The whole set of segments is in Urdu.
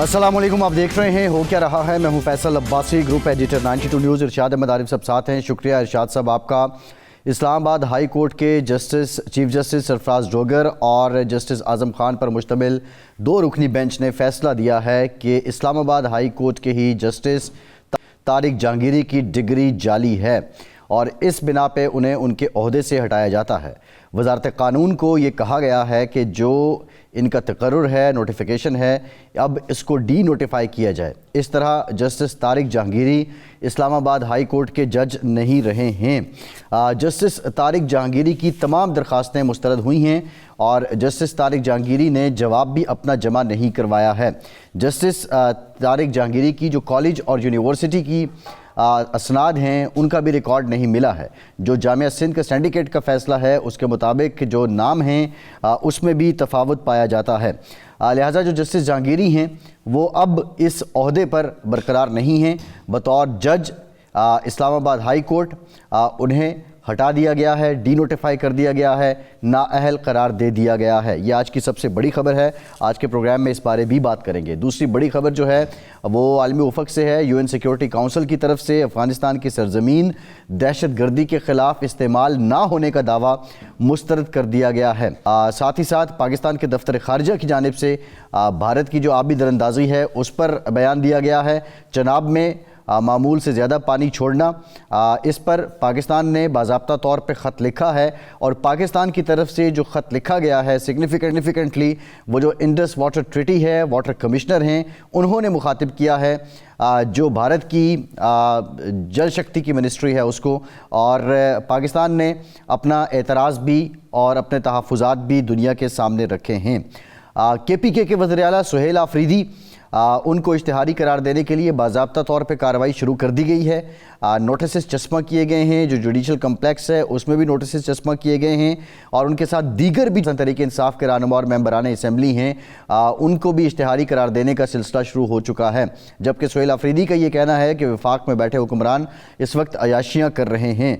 السلام علیکم، آپ دیکھ رہے ہیں ہو کیا رہا ہے۔ میں ہوں Faisal Abbasi, group editor 92 news. Irshad Ahmed Arif Sahab ساتھ ہیں۔ شکریہ ارشاد صاحب آپ کا۔ اسلام آباد ہائی کورٹ کے چیف جسٹس سرفراز ڈوگر اور جسٹس اعظم خان پر مشتمل 2 رکنی بینچ نے فیصلہ دیا ہے کہ اسلام آباد ہائی کورٹ کے ہی جسٹس طارق جہانگیری کی ڈگری جعلی ہے اور اس بنا پہ انہیں ان کے عہدے سے ہٹایا جاتا ہے۔ وزارت قانون کو یہ کہا گیا ہے کہ جو ان کا تقرر ہے، نوٹیفیکیشن ہے، اب اس کو ڈی نوٹیفائی کیا جائے۔ اس طرح جسٹس طارق جہانگیری اسلام آباد ہائی کورٹ کے جج نہیں رہے ہیں۔ جسٹس طارق جہانگیری کی تمام درخواستیں مسترد ہوئی ہیں اور جسٹس طارق جہانگیری نے جواب بھی اپنا جمع نہیں کروایا ہے۔ جسٹس طارق جہانگیری کی جو کالج اور یونیورسٹی کی اسناد ہیں ان کا بھی ریکارڈ نہیں ملا ہے۔ جو جامعہ سندھ کا سینڈیکیٹ کا فیصلہ ہے اس کے مطابق جو نام ہیں اس میں بھی تفاوت پایا جاتا ہے، لہٰذا جو جسٹس جہانگیری ہیں وہ اب اس عہدے پر برقرار نہیں ہیں۔ بطور جج اسلام آباد ہائی کورٹ انہیں ہٹا دیا گیا ہے، ڈی نوٹیفائی کر دیا گیا ہے، نااہل قرار دے دیا گیا ہے۔ یہ آج کی سب سے بڑی خبر ہے۔ آج کے پروگرام میں اس بارے بھی بات کریں گے۔ دوسری بڑی خبر جو ہے وہ عالمی افق سے ہے۔ UN سیکیورٹی کونسل کی طرف سے افغانستان کی سرزمین دہشت گردی کے خلاف استعمال نہ ہونے کا دعویٰ مسترد کر دیا گیا ہے۔ ساتھ ہی ساتھ پاکستان کے دفتر خارجہ کی جانب سے بھارت کی جو آبی دراندازی ہے اس پر بیان دیا گیا ہے۔ چناب میں معمول سے زیادہ پانی چھوڑنا، اس پر پاکستان نے باضابطہ طور پہ خط لکھا ہے اور پاکستان کی طرف سے جو خط لکھا گیا ہے سگنیفیکنٹلی وہ جو انڈس واٹر ٹریٹی ہے، واٹر کمشنر ہیں، انہوں نے مخاطب کیا ہے جو بھارت کی جل شکتی کی منسٹری ہے اس کو، اور پاکستان نے اپنا اعتراض بھی اور اپنے تحفظات بھی دنیا کے سامنے رکھے ہیں۔ KPK کے وزیر اعلیٰ سہیل آفریدی ان کو اشتہاری قرار دینے کے لیے باضابطہ طور پہ کارروائی شروع کر دی گئی ہے۔ نوٹسز چسپاں کیے گئے ہیں، جو جوڈیشل کمپلیکس ہے اس میں بھی نوٹسز چسپاں کیے گئے ہیں اور ان کے ساتھ دیگر بھی تحریک انصاف کے رہنما اور ممبران اسمبلی ہیں ان کو بھی اشتہاری قرار دینے کا سلسلہ شروع ہو چکا ہے۔ جبکہ سہیل آفریدی کا یہ کہنا ہے کہ وفاق میں بیٹھے حکمران اس وقت عیاشیاں کر رہے ہیں۔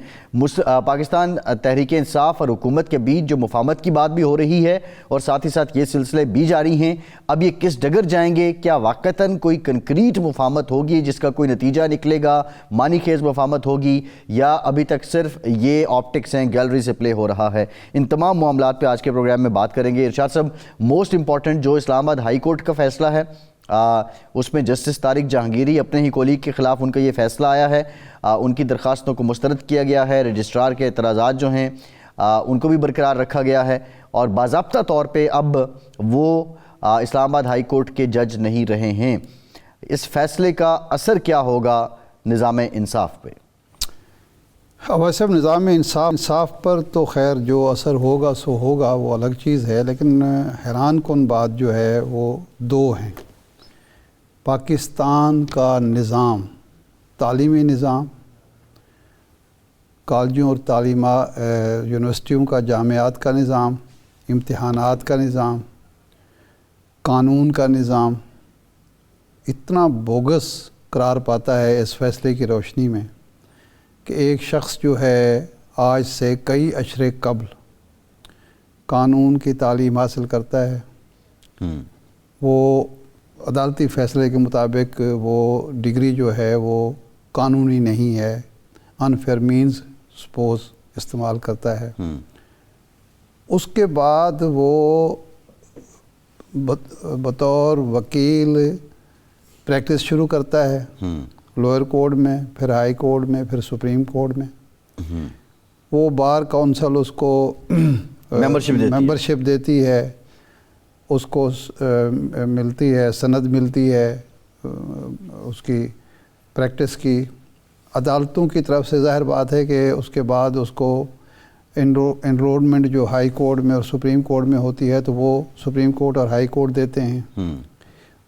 پاکستان تحریک انصاف اور حکومت کے بیچ جو مفاہمت کی بات بھی ہو رہی ہے اور ساتھ ہی ساتھ یہ سلسلے بھی جاری ہیں۔ اب یہ کس ڈگر جائیں گے؟ کیا واقعتاً کوئی کنکریٹ مفاہمت ہوگی جس کا کوئی نتیجہ نکلے گا، معنی خیز مفاہمت ہوگی، یا ابھی تک صرف یہ آپٹکس ہیں، گیلری سے پلے ہو رہا ہے؟ ان تمام معاملات پہ آج کے پروگرام میں بات کریں گے۔ ارشاد صاحب، موسٹ امپورٹنٹ جو اسلام آباد ہائی کورٹ کا فیصلہ ہے اس میں جسٹس طارق جہانگیری اپنے ہی کولیگ کے خلاف ان کا یہ فیصلہ آیا ہے، ان کی درخواستوں کو مسترد کیا گیا ہے، رجسٹرار کے اعتراضات جو ہیں ان کو بھی برقرار رکھا گیا ہے اور باضابطہ طور پہ اب وہ اسلام آباد ہائی کورٹ کے جج نہیں رہے ہیں۔ اس فیصلے کا اثر کیا ہوگا نظام انصاف پہ؟ ویسے نظام انصاف پر تو خیر جو اثر ہوگا سو ہوگا، وہ الگ چیز ہے، لیکن حیران کن بات جو ہے وہ 2 ہیں۔ پاکستان کا نظام، تعلیمی نظام، کالجوں اور یونیورسٹیوں کا، جامعات کا نظام، امتحانات کا نظام، قانون کا نظام اتنا بوگس قرار پاتا ہے اس فیصلے کی روشنی میں کہ ایک شخص جو ہے آج سے کئی اشرے قبل قانون کی تعلیم حاصل کرتا ہے، وہ عدالتی فیصلے کے مطابق وہ ڈگری جو ہے وہ قانونی نہیں ہے، انفیئر مینز سپوز استعمال کرتا ہے، اس کے بعد وہ بطور وکیل پریکٹس شروع کرتا ہے، لوئر کورٹ میں، پھر ہائی کورٹ میں، پھر سپریم کورٹ میں۔ وہ بار کونسل اس کو ممبرشپ دیتی ہے، اس کو ملتی ہے، سند ملتی ہے اس کی پریکٹس کی۔ عدالتوں کی طرف سے ظاہر بات ہے کہ اس کے بعد اس کو انرولمنٹ جو ہائی کورٹ میں اور سپریم کورٹ میں ہوتی ہے تو وہ سپریم کورٹ اور ہائی کورٹ دیتے ہیں۔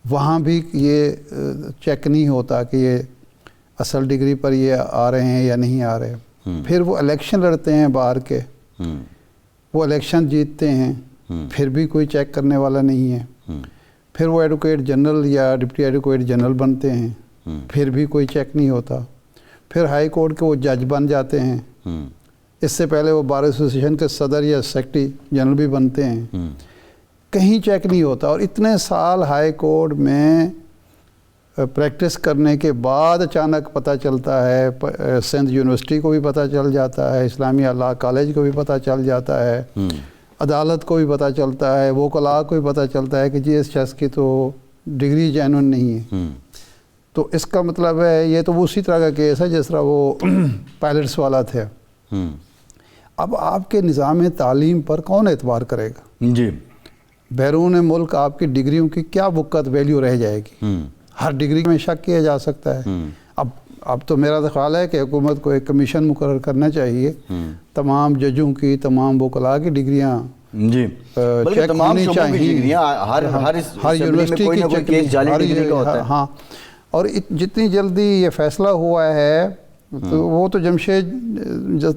وہاں بھی یہ چیک نہیں ہوتا کہ یہ اصل ڈگری پر یہ آ رہے ہیں یا نہیں آ رہے۔ پھر وہ الیکشن لڑتے ہیں بار کے، وہ الیکشن جیتتے ہیں، پھر بھی کوئی چیک کرنے والا نہیں ہے۔ پھر وہ ایڈوکیٹ جنرل یا ڈپٹی ایڈوکیٹ جنرل بنتے ہیں، پھر بھی کوئی چیک نہیں ہوتا۔ پھر ہائی کورٹ کے وہ جج بن جاتے ہیں، اس سے پہلے وہ بار ایسوسیشن کے صدر یا سیکرٹری جنرل بھی بنتے ہیں، کہیں چیک نہیں ہوتا۔ اور اتنے سال ہائی کورٹ میں پریکٹس کرنے کے بعد اچانک پتہ چلتا ہے، سندھ یونیورسٹی کو بھی پتہ چل جاتا ہے، اسلامیہ لاء کالج کو بھی پتہ چل جاتا ہے، عدالت کو بھی پتہ چلتا ہے، وکلاء کو بھی پتہ چلتا ہے کہ جی اس شخص کی تو ڈگری جینون نہیں ہے. تو اس کا مطلب ہے یہ تو اسی طرح کا کیس ہے جس طرح وہ پائلٹس والا تھا. اب آپ کے نظام تعلیم پر کون اعتبار کرے گا؟ جی بیرون ملک آپ کی ڈگریوں کی کیا وقت ویلیو رہ جائے گی؟ ہر ڈگری میں شک کیا جا سکتا ہے. اب تو میرا تو خیال ہے کہ حکومت کو ایک کمیشن مقرر کرنا چاہیے، تمام ججوں کی، تمام وکلاء کی ڈگریاں جی چیک ہونی چاہیے، ہر یونیورسٹی کی چیک. ہاں، اور جتنی جلدی یہ فیصلہ ہوا ہے تو وہ تو جمشید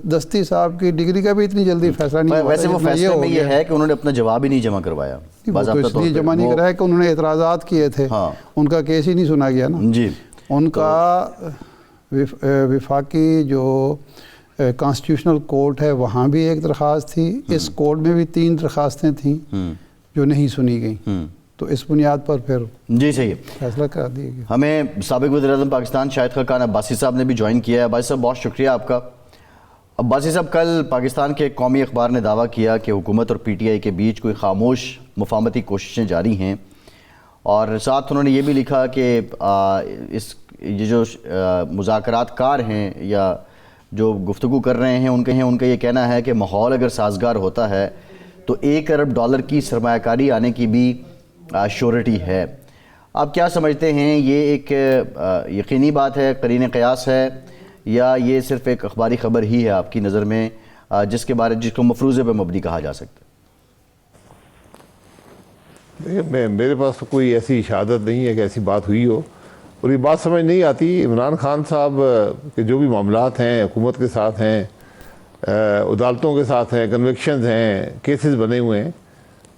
دستی صاحب کی ڈگری کا بھی اتنی جلدی فیصلہ نہیں ہوا. ویسے وہ فیصلے میں یہ ہے کہ انہوں نے اپنا جواب ہی نہیں جمع کروایا. وہ تو اس لیے جمع نہیں کرایا کہ انہوں نے اعتراضات کیے تھے، ان کا کیس ہی نہیں سنا گیا نا. جی ان کا وفاقی جو کانسٹیٹیوشنل کورٹ ہے وہاں بھی ایک درخواست تھی، اس کورٹ میں بھی 3 درخواستیں تھیں جو نہیں سنی گئیں. تو اس بنیاد پر پھر جی صحیح فیصلہ کرا دیا گیا. ہمیں سابق وزیر اعظم پاکستان شاہد خاقان عباسی صاحب نے بھی جوائن کیا ہے. عباسی صاحب بہت شکریہ آپ کا. عباسی صاحب، کل پاکستان کے ایک قومی اخبار نے دعویٰ کیا کہ حکومت اور پی ٹی آئی کے بیچ کوئی خاموش مفاہمتی کوششیں جاری ہیں، اور ساتھ انہوں نے یہ بھی لکھا کہ یہ جو مذاکرات کار ہیں یا جو گفتگو کر رہے ہیں ان کا یہ کہنا ہے کہ ماحول اگر سازگار ہوتا ہے تو $1 ارب کی سرمایہ کاری آنے کی بھی شورٹی ہے. آپ کیا سمجھتے ہیں، یہ ایک یقینی بات ہے، قرین قیاس ہے، یا یہ صرف ایک اخباری خبر ہی ہے آپ کی نظر میں جس کو مفروضے پہ مبنی کہا جا سکتا ہے؟ دیکھیں، میرے پاس تو کوئی ایسی شہادت نہیں ہے کہ ایسی بات ہوئی ہو، اور یہ بات سمجھ نہیں آتی. عمران خان صاحب کے جو بھی معاملات ہیں حکومت کے ساتھ ہیں، عدالتوں کے ساتھ ہیں، کنوکشنز ہیں، کیسز بنے ہوئے ہیں،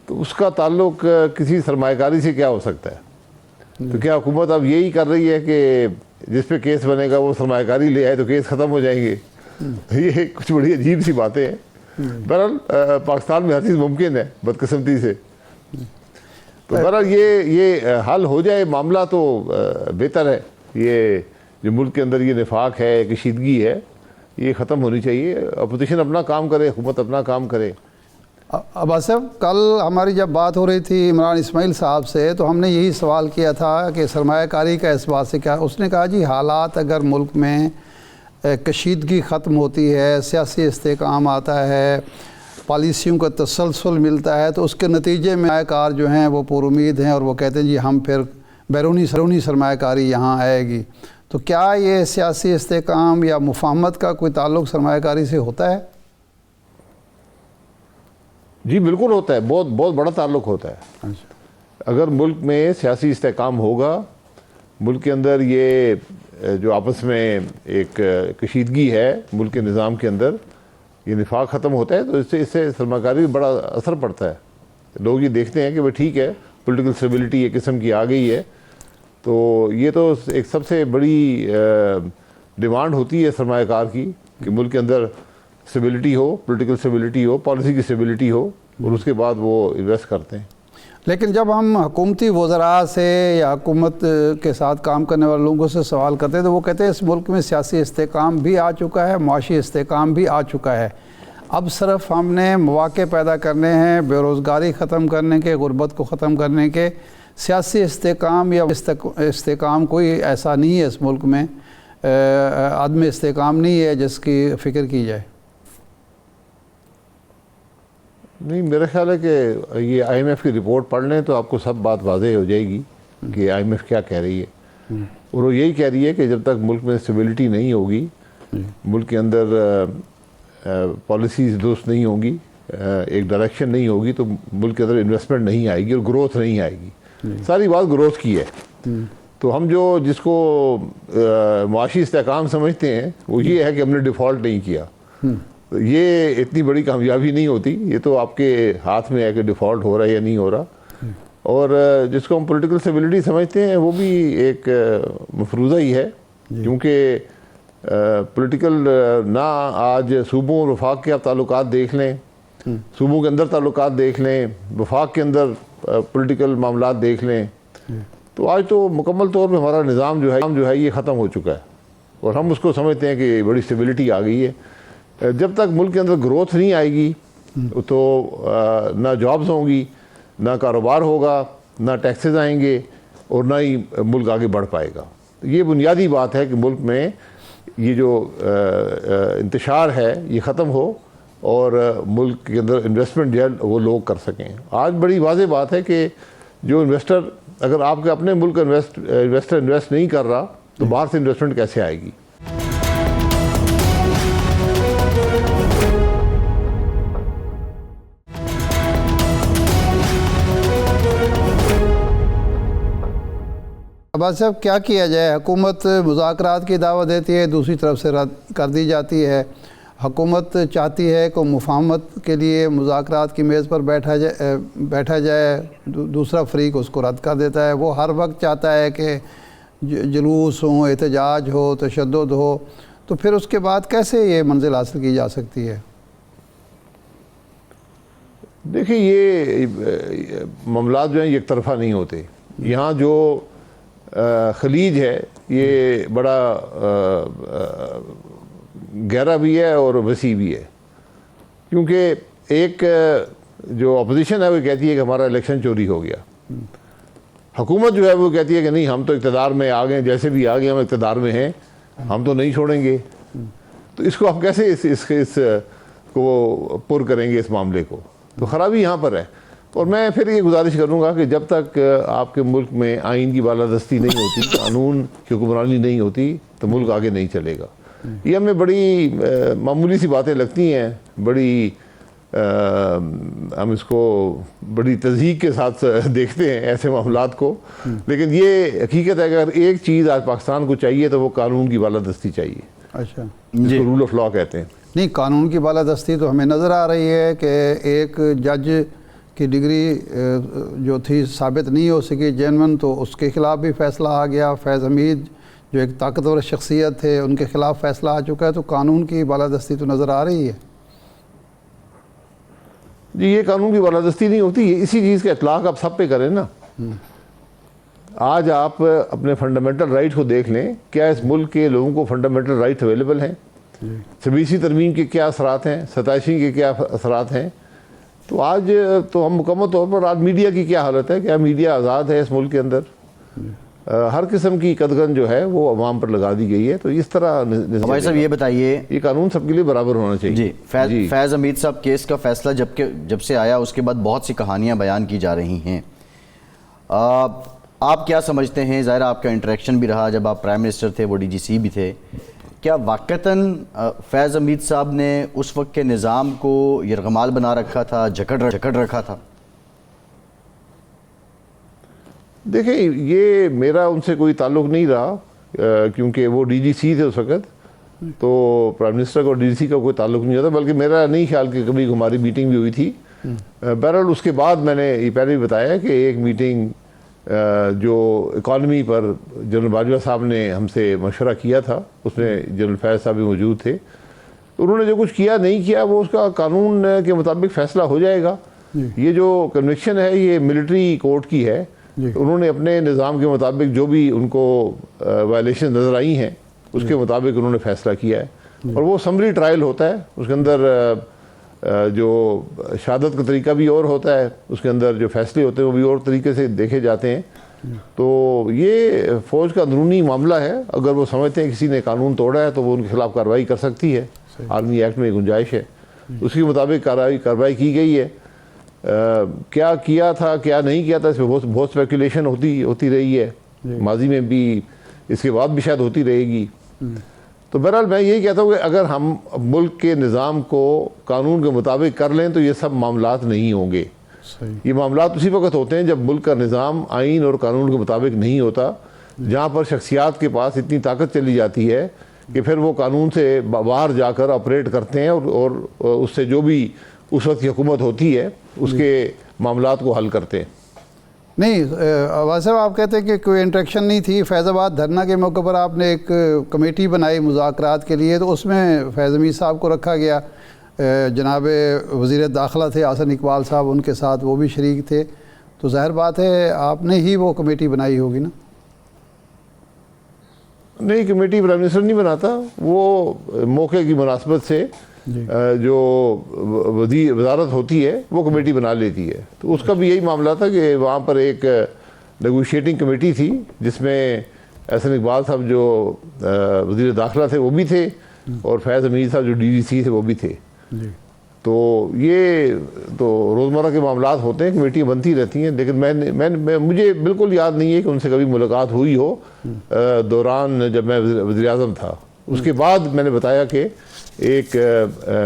تو اس کا تعلق کسی سرمایہ کاری سے کیا ہو سکتا ہے؟ تو کیا حکومت اب یہی کر رہی ہے کہ جس پہ کیس بنے گا وہ سرمایہ کاری لے آئے تو کیس ختم ہو جائیں گے؟ یہ کچھ بڑی عجیب سی باتیں ہیں. بہرحال پاکستان میں ہر چیز ممکن ہے بدقسمتی سے. تو بہرحال یہ حل ہو جائے معاملہ تو بہتر ہے. یہ جو ملک کے اندر یہ نفاق ہے، کشیدگی ہے، یہ ختم ہونی چاہیے. اپوزیشن اپنا کام کرے، حکومت اپنا کام کرے. عباس صاحب، کل ہماری جب بات ہو رہی تھی عمران اسماعیل صاحب سے تو ہم نے یہی سوال کیا تھا کہ سرمایہ کاری کا اس بات سے کیا. اس نے کہا جی حالات اگر ملک میں کشیدگی ختم ہوتی ہے، سیاسی استحکام آتا ہے، پالیسیوں کا تسلسل ملتا ہے، تو اس کے نتیجے میں سرمایہ کار جو ہیں وہ پر امید ہیں اور وہ کہتے ہیں جی ہم پھر بیرونی سرمایہ کاری یہاں آئے گی. تو کیا یہ سیاسی استحکام یا مفاہمت کا کوئی تعلق سرمایہ کاری سے ہوتا ہے؟ جی بالکل ہوتا ہے، بہت بڑا تعلق ہوتا ہے. اگر ملک میں سیاسی استحکام ہوگا، ملک کے اندر یہ جو آپس میں ایک کشیدگی ہے ملک کے نظام کے اندر، یہ نفاق ختم ہوتا ہے، تو اس سے سرمایہ کاری بھی بڑا اثر پڑتا ہے. لوگ یہ دیکھتے ہیں کہ وہ ٹھیک ہے، پولیٹیکل اسٹیبلٹی ایک قسم کی آ گئی ہے، تو یہ تو ایک سب سے بڑی ڈیمانڈ ہوتی ہے سرمایہ کار کی کہ ملک کے اندر اسٹیبلٹی ہو، پولیٹیکل اسٹیبلٹی ہو، پالیسی کی اسٹیبلٹی ہو، اور اس کے بعد وہ انویسٹ کرتے ہیں. لیکن جب ہم حکومتی وزراء سے یا حکومت کے ساتھ کام کرنے والے لوگوں سے سوال کرتے ہیں تو وہ کہتے ہیں اس ملک میں سیاسی استحکام بھی آ چکا ہے، معاشی استحکام بھی آ چکا ہے، اب صرف ہم نے مواقع پیدا کرنے ہیں، بے روزگاری ختم کرنے کے، غربت کو ختم کرنے کے. سیاسی استحکام یا استحکام کوئی ایسا نہیں ہے اس ملک میں، عدم استحکام نہیں ہے جس کی فکر کی جائے. نہیں، میرا خیال ہے کہ یہ آئی ایم ایف کی رپورٹ پڑھ لیں تو آپ کو سب بات واضح ہو جائے گی کہ آئی ایم ایف کیا کہہ رہی ہے. اور وہ یہی کہہ رہی ہے کہ جب تک ملک میں اسٹیبلٹی نہیں ہوگی، ملک کے اندر پالیسیز درست نہیں ہوں گی، ایک ڈائریکشن نہیں ہوگی، تو ملک کے اندر انویسٹمنٹ نہیں آئے گی اور گروتھ نہیں آئے گی. ساری بات گروتھ کی ہے. تو ہم جس کو معاشی استحکام سمجھتے ہیں وہ یہ ہے کہ ہم نے ڈیفالٹ نہیں کیا. یہ اتنی بڑی کامیابی نہیں ہوتی، یہ تو آپ کے ہاتھ میں ہے کہ ڈیفالٹ ہو رہا ہے یا نہیں ہو رہا. اور جس کو ہم پولیٹیکل اسٹیبلٹی سمجھتے ہیں وہ بھی ایک مفروضہ ہی ہے، کیونکہ پولیٹیکل نہ آج صوبوں اور وفاق کے آپ تعلقات دیکھ لیں، صوبوں کے اندر تعلقات دیکھ لیں، وفاق کے اندر پولیٹیکل معاملات دیکھ لیں، تو آج تو مکمل طور پہ ہمارا نظام جو ہے یہ ختم ہو چکا ہے، اور ہم اس کو سمجھتے ہیں کہ بڑی اسٹیبلٹی آ گئی ہے۔ جب تک ملک کے اندر گروتھ نہیں آئے گی تو نہ جابز ہوں گی، نہ کاروبار ہوگا، نہ ٹیکسز آئیں گے، اور نہ ہی ملک آگے بڑھ پائے گا۔ یہ بنیادی بات ہے کہ ملک میں یہ جو انتشار ہے یہ ختم ہو، اور ملک کے اندر انویسٹمنٹ جو ہے وہ لوگ کر سکیں۔ آج بڑی واضح بات ہے کہ جو انویسٹر، اگر آپ کے اپنے ملک کا انویسٹر انویسٹ نہیں کر رہا تو باہر سے انویسٹمنٹ کیسے آئے گی؟ عباس صاحب، کیا کیا جائے؟ حکومت مذاکرات کی دعوت دیتی ہے، دوسری طرف سے رد کر دی جاتی ہے۔ حکومت چاہتی ہے کہ مفاہمت کے لیے مذاکرات کی میز پر بیٹھا جائے، دوسرا فریق اس کو رد کر دیتا ہے۔ وہ ہر وقت چاہتا ہے کہ جلوس ہوں، احتجاج ہو، تشدد ہو، تو پھر اس کے بعد کیسے یہ منزل حاصل کی جا سکتی ہے؟ دیکھیں، یہ معاملات جو ہیں یک طرفہ نہیں ہوتے۔ یہاں جو خلیج ہے یہ بڑا گہرا بھی ہے اور وسیع بھی ہے، کیونکہ ایک جو اپوزیشن ہے وہ کہتی ہے کہ ہمارا الیکشن چوری ہو گیا، حکومت جو ہے وہ کہتی ہے کہ نہیں، ہم تو اقتدار میں آ گئے، جیسے بھی آ گئے ہم اقتدار میں ہیں، ہم تو نہیں چھوڑیں گے۔ تو اس کو ہم کیسے اس کو پر کریں گے، اس معاملے کو؟ تو خرابی یہاں پر ہے۔ اور میں پھر یہ گزارش کروں گا کہ جب تک آپ کے ملک میں آئین کی بالادستی نہیں ہوتی، قانون کی حکمرانی نہیں ہوتی، تو ملک آگے نہیں چلے گا۔ یہ ہمیں بڑی معمولی سی باتیں لگتی ہیں، بڑی ہم اس کو بڑی تضحیق کے ساتھ دیکھتے ہیں ایسے معاملات کو، لیکن یہ حقیقت ہے کہ اگر ایک چیز آج پاکستان کو چاہیے تو وہ قانون کی بالادستی چاہیے۔ اچھا، جس کو رول آف لاء کہتے ہیں۔ نہیں، قانون کی بالادستی تو ہمیں نظر آ رہی ہے کہ ایک جج کی ڈگری جو تھی ثابت نہیں ہو سکی جینون، تو اس کے خلاف بھی فیصلہ آ گیا۔ فیض حمید جو ایک طاقتور شخصیت تھے، ان کے خلاف فیصلہ آ چکا ہے، تو قانون کی بالادستی تو نظر آ رہی ہے۔ جی، یہ قانون کی بالادستی نہیں ہوتی، اسی چیز کا اطلاق آپ سب پہ کریں نا۔ آج آپ اپنے فنڈامنٹل رائٹ کو دیکھ لیں، کیا اس ملک کے لوگوں کو فنڈامنٹل رائٹ اویلیبل ہیں؟ 26ویں ترمیم کے کیا اثرات ہیں؟ 27ویں کے کیا اثرات ہیں؟ تو آج تو ہم مکمل طور پر، آج میڈیا کی کیا حالت ہے؟ کیا میڈیا آزاد ہے اس ملک کے اندر؟ ہر قسم کی قدغن جو ہے وہ عوام پر لگا دی گئی ہے۔ تو اس طرح بھائی صاحب یہ بتائیے، یہ قانون سب کے لیے برابر ہونا چاہیے۔ جی، فیض حمید صاحب کیس کا فیصلہ جب سے آیا اس کے بعد بہت سی کہانیاں بیان کی جا رہی ہیں، آپ کیا سمجھتے ہیں؟ ظاہر آپ کا انٹریکشن بھی رہا، جب آپ پرائم منسٹر تھے، وہ ڈی جی سی بھی تھے، کیا واقعتاً فیض حمید صاحب نے اس وقت کے نظام کو یرغمال بنا رکھا تھا، جکڑ رکھا تھا؟ دیکھیں، یہ میرا ان سے کوئی تعلق نہیں رہا، کیونکہ وہ ڈی جی سی تھے اس وقت، تو پرائم منسٹر کو ڈی جی سی کا کوئی تعلق نہیں ہوتا، بلکہ میرا نہیں خیال کہ کبھی ہماری میٹنگ بھی ہوئی تھی۔ بہرحال اس کے بعد میں نے یہ پہلے بھی بتایا کہ ایک میٹنگ جو اکانومی پر جنرل باجوہ صاحب نے ہم سے مشورہ کیا تھا، اس میں جنرل فیض صاحب بھی موجود تھے۔ انہوں نے جو کچھ کیا نہیں کیا وہ اس کا قانون کے مطابق فیصلہ ہو جائے گا۔ یہ جو کنوکشن ہے یہ ملٹری کورٹ کی ہے، انہوں نے اپنے نظام کے مطابق جو بھی ان کو وائلیشن نظر آئی ہیں اس کے مطابق انہوں نے فیصلہ کیا ہے، اور وہ سمری ٹرائل ہوتا ہے، اس کے اندر جو شہادت کا طریقہ بھی اور ہوتا ہے، اس کے اندر جو فیصلے ہوتے ہیں وہ بھی اور طریقے سے دیکھے جاتے ہیں۔ تو یہ فوج کا اندرونی معاملہ ہے، اگر وہ سمجھتے ہیں کسی نے قانون توڑا ہے تو وہ ان کے خلاف کارروائی کر سکتی ہے، آرمی ایکٹ میں گنجائش ہے، اس کے مطابق کارروائی کی گئی ہے۔ کیا کیا تھا کیا نہیں کیا تھا اس میں بہت اسپیکولیشن ہوتی رہی ہے، ماضی میں بھی، اس کے بعد بھی شاید ہوتی رہے گی۔ تو بہرحال میں یہی کہتا ہوں کہ اگر ہم ملک کے نظام کو قانون کے مطابق کر لیں تو یہ سب معاملات نہیں ہوں گے۔ یہ معاملات اسی وقت ہوتے ہیں جب ملک کا نظام آئین اور قانون کے مطابق نہیں ہوتا، جہاں پر شخصیات کے پاس اتنی طاقت چلی جاتی ہے کہ پھر وہ قانون سے باہر جا کر آپریٹ کرتے ہیں اور اس سے جو بھی اس وقت کی حکومت ہوتی ہے اس کے معاملات کو حل کرتے ہیں۔ نہیں، عباس صاحب آپ کہتے ہیں کہ کوئی انٹریکشن نہیں تھی۔ فیض آباد دھرنا کے موقع پر آپ نے ایک کمیٹی بنائی مذاکرات کے لیے، تو اس میں فیض حمید صاحب کو رکھا گیا، جناب وزیر داخلہ تھے حسن اقبال صاحب ان کے ساتھ وہ بھی شریک تھے، تو ظاہر بات ہے آپ نے ہی وہ کمیٹی بنائی ہوگی نا؟ نہیں، کمیٹی پرائم منسٹر نہیں بناتا، وہ موقع کی مناسبت سے جو وزارت ہوتی ہے وہ کمیٹی بنا لیتی ہے. تو اس کا بھی یہی معاملہ تھا کہ وہاں پر ایک نیگوشیٹنگ کمیٹی تھی جس میں احسن اقبال صاحب جو وزیر داخلہ تھے وہ بھی تھے، اور فیض حمید صاحب جو DGC تھے وہ بھی تھے. تو یہ تو روزمرہ کے معاملات ہوتے ہیں، کمیٹیاں بنتی رہتی ہیں. لیکن مجھے بالکل یاد نہیں ہے کہ ان سے کبھی ملاقات ہوئی ہو دوران جب میں وزیر اعظم تھا. اس کے بعد میں نے بتایا کہ ایک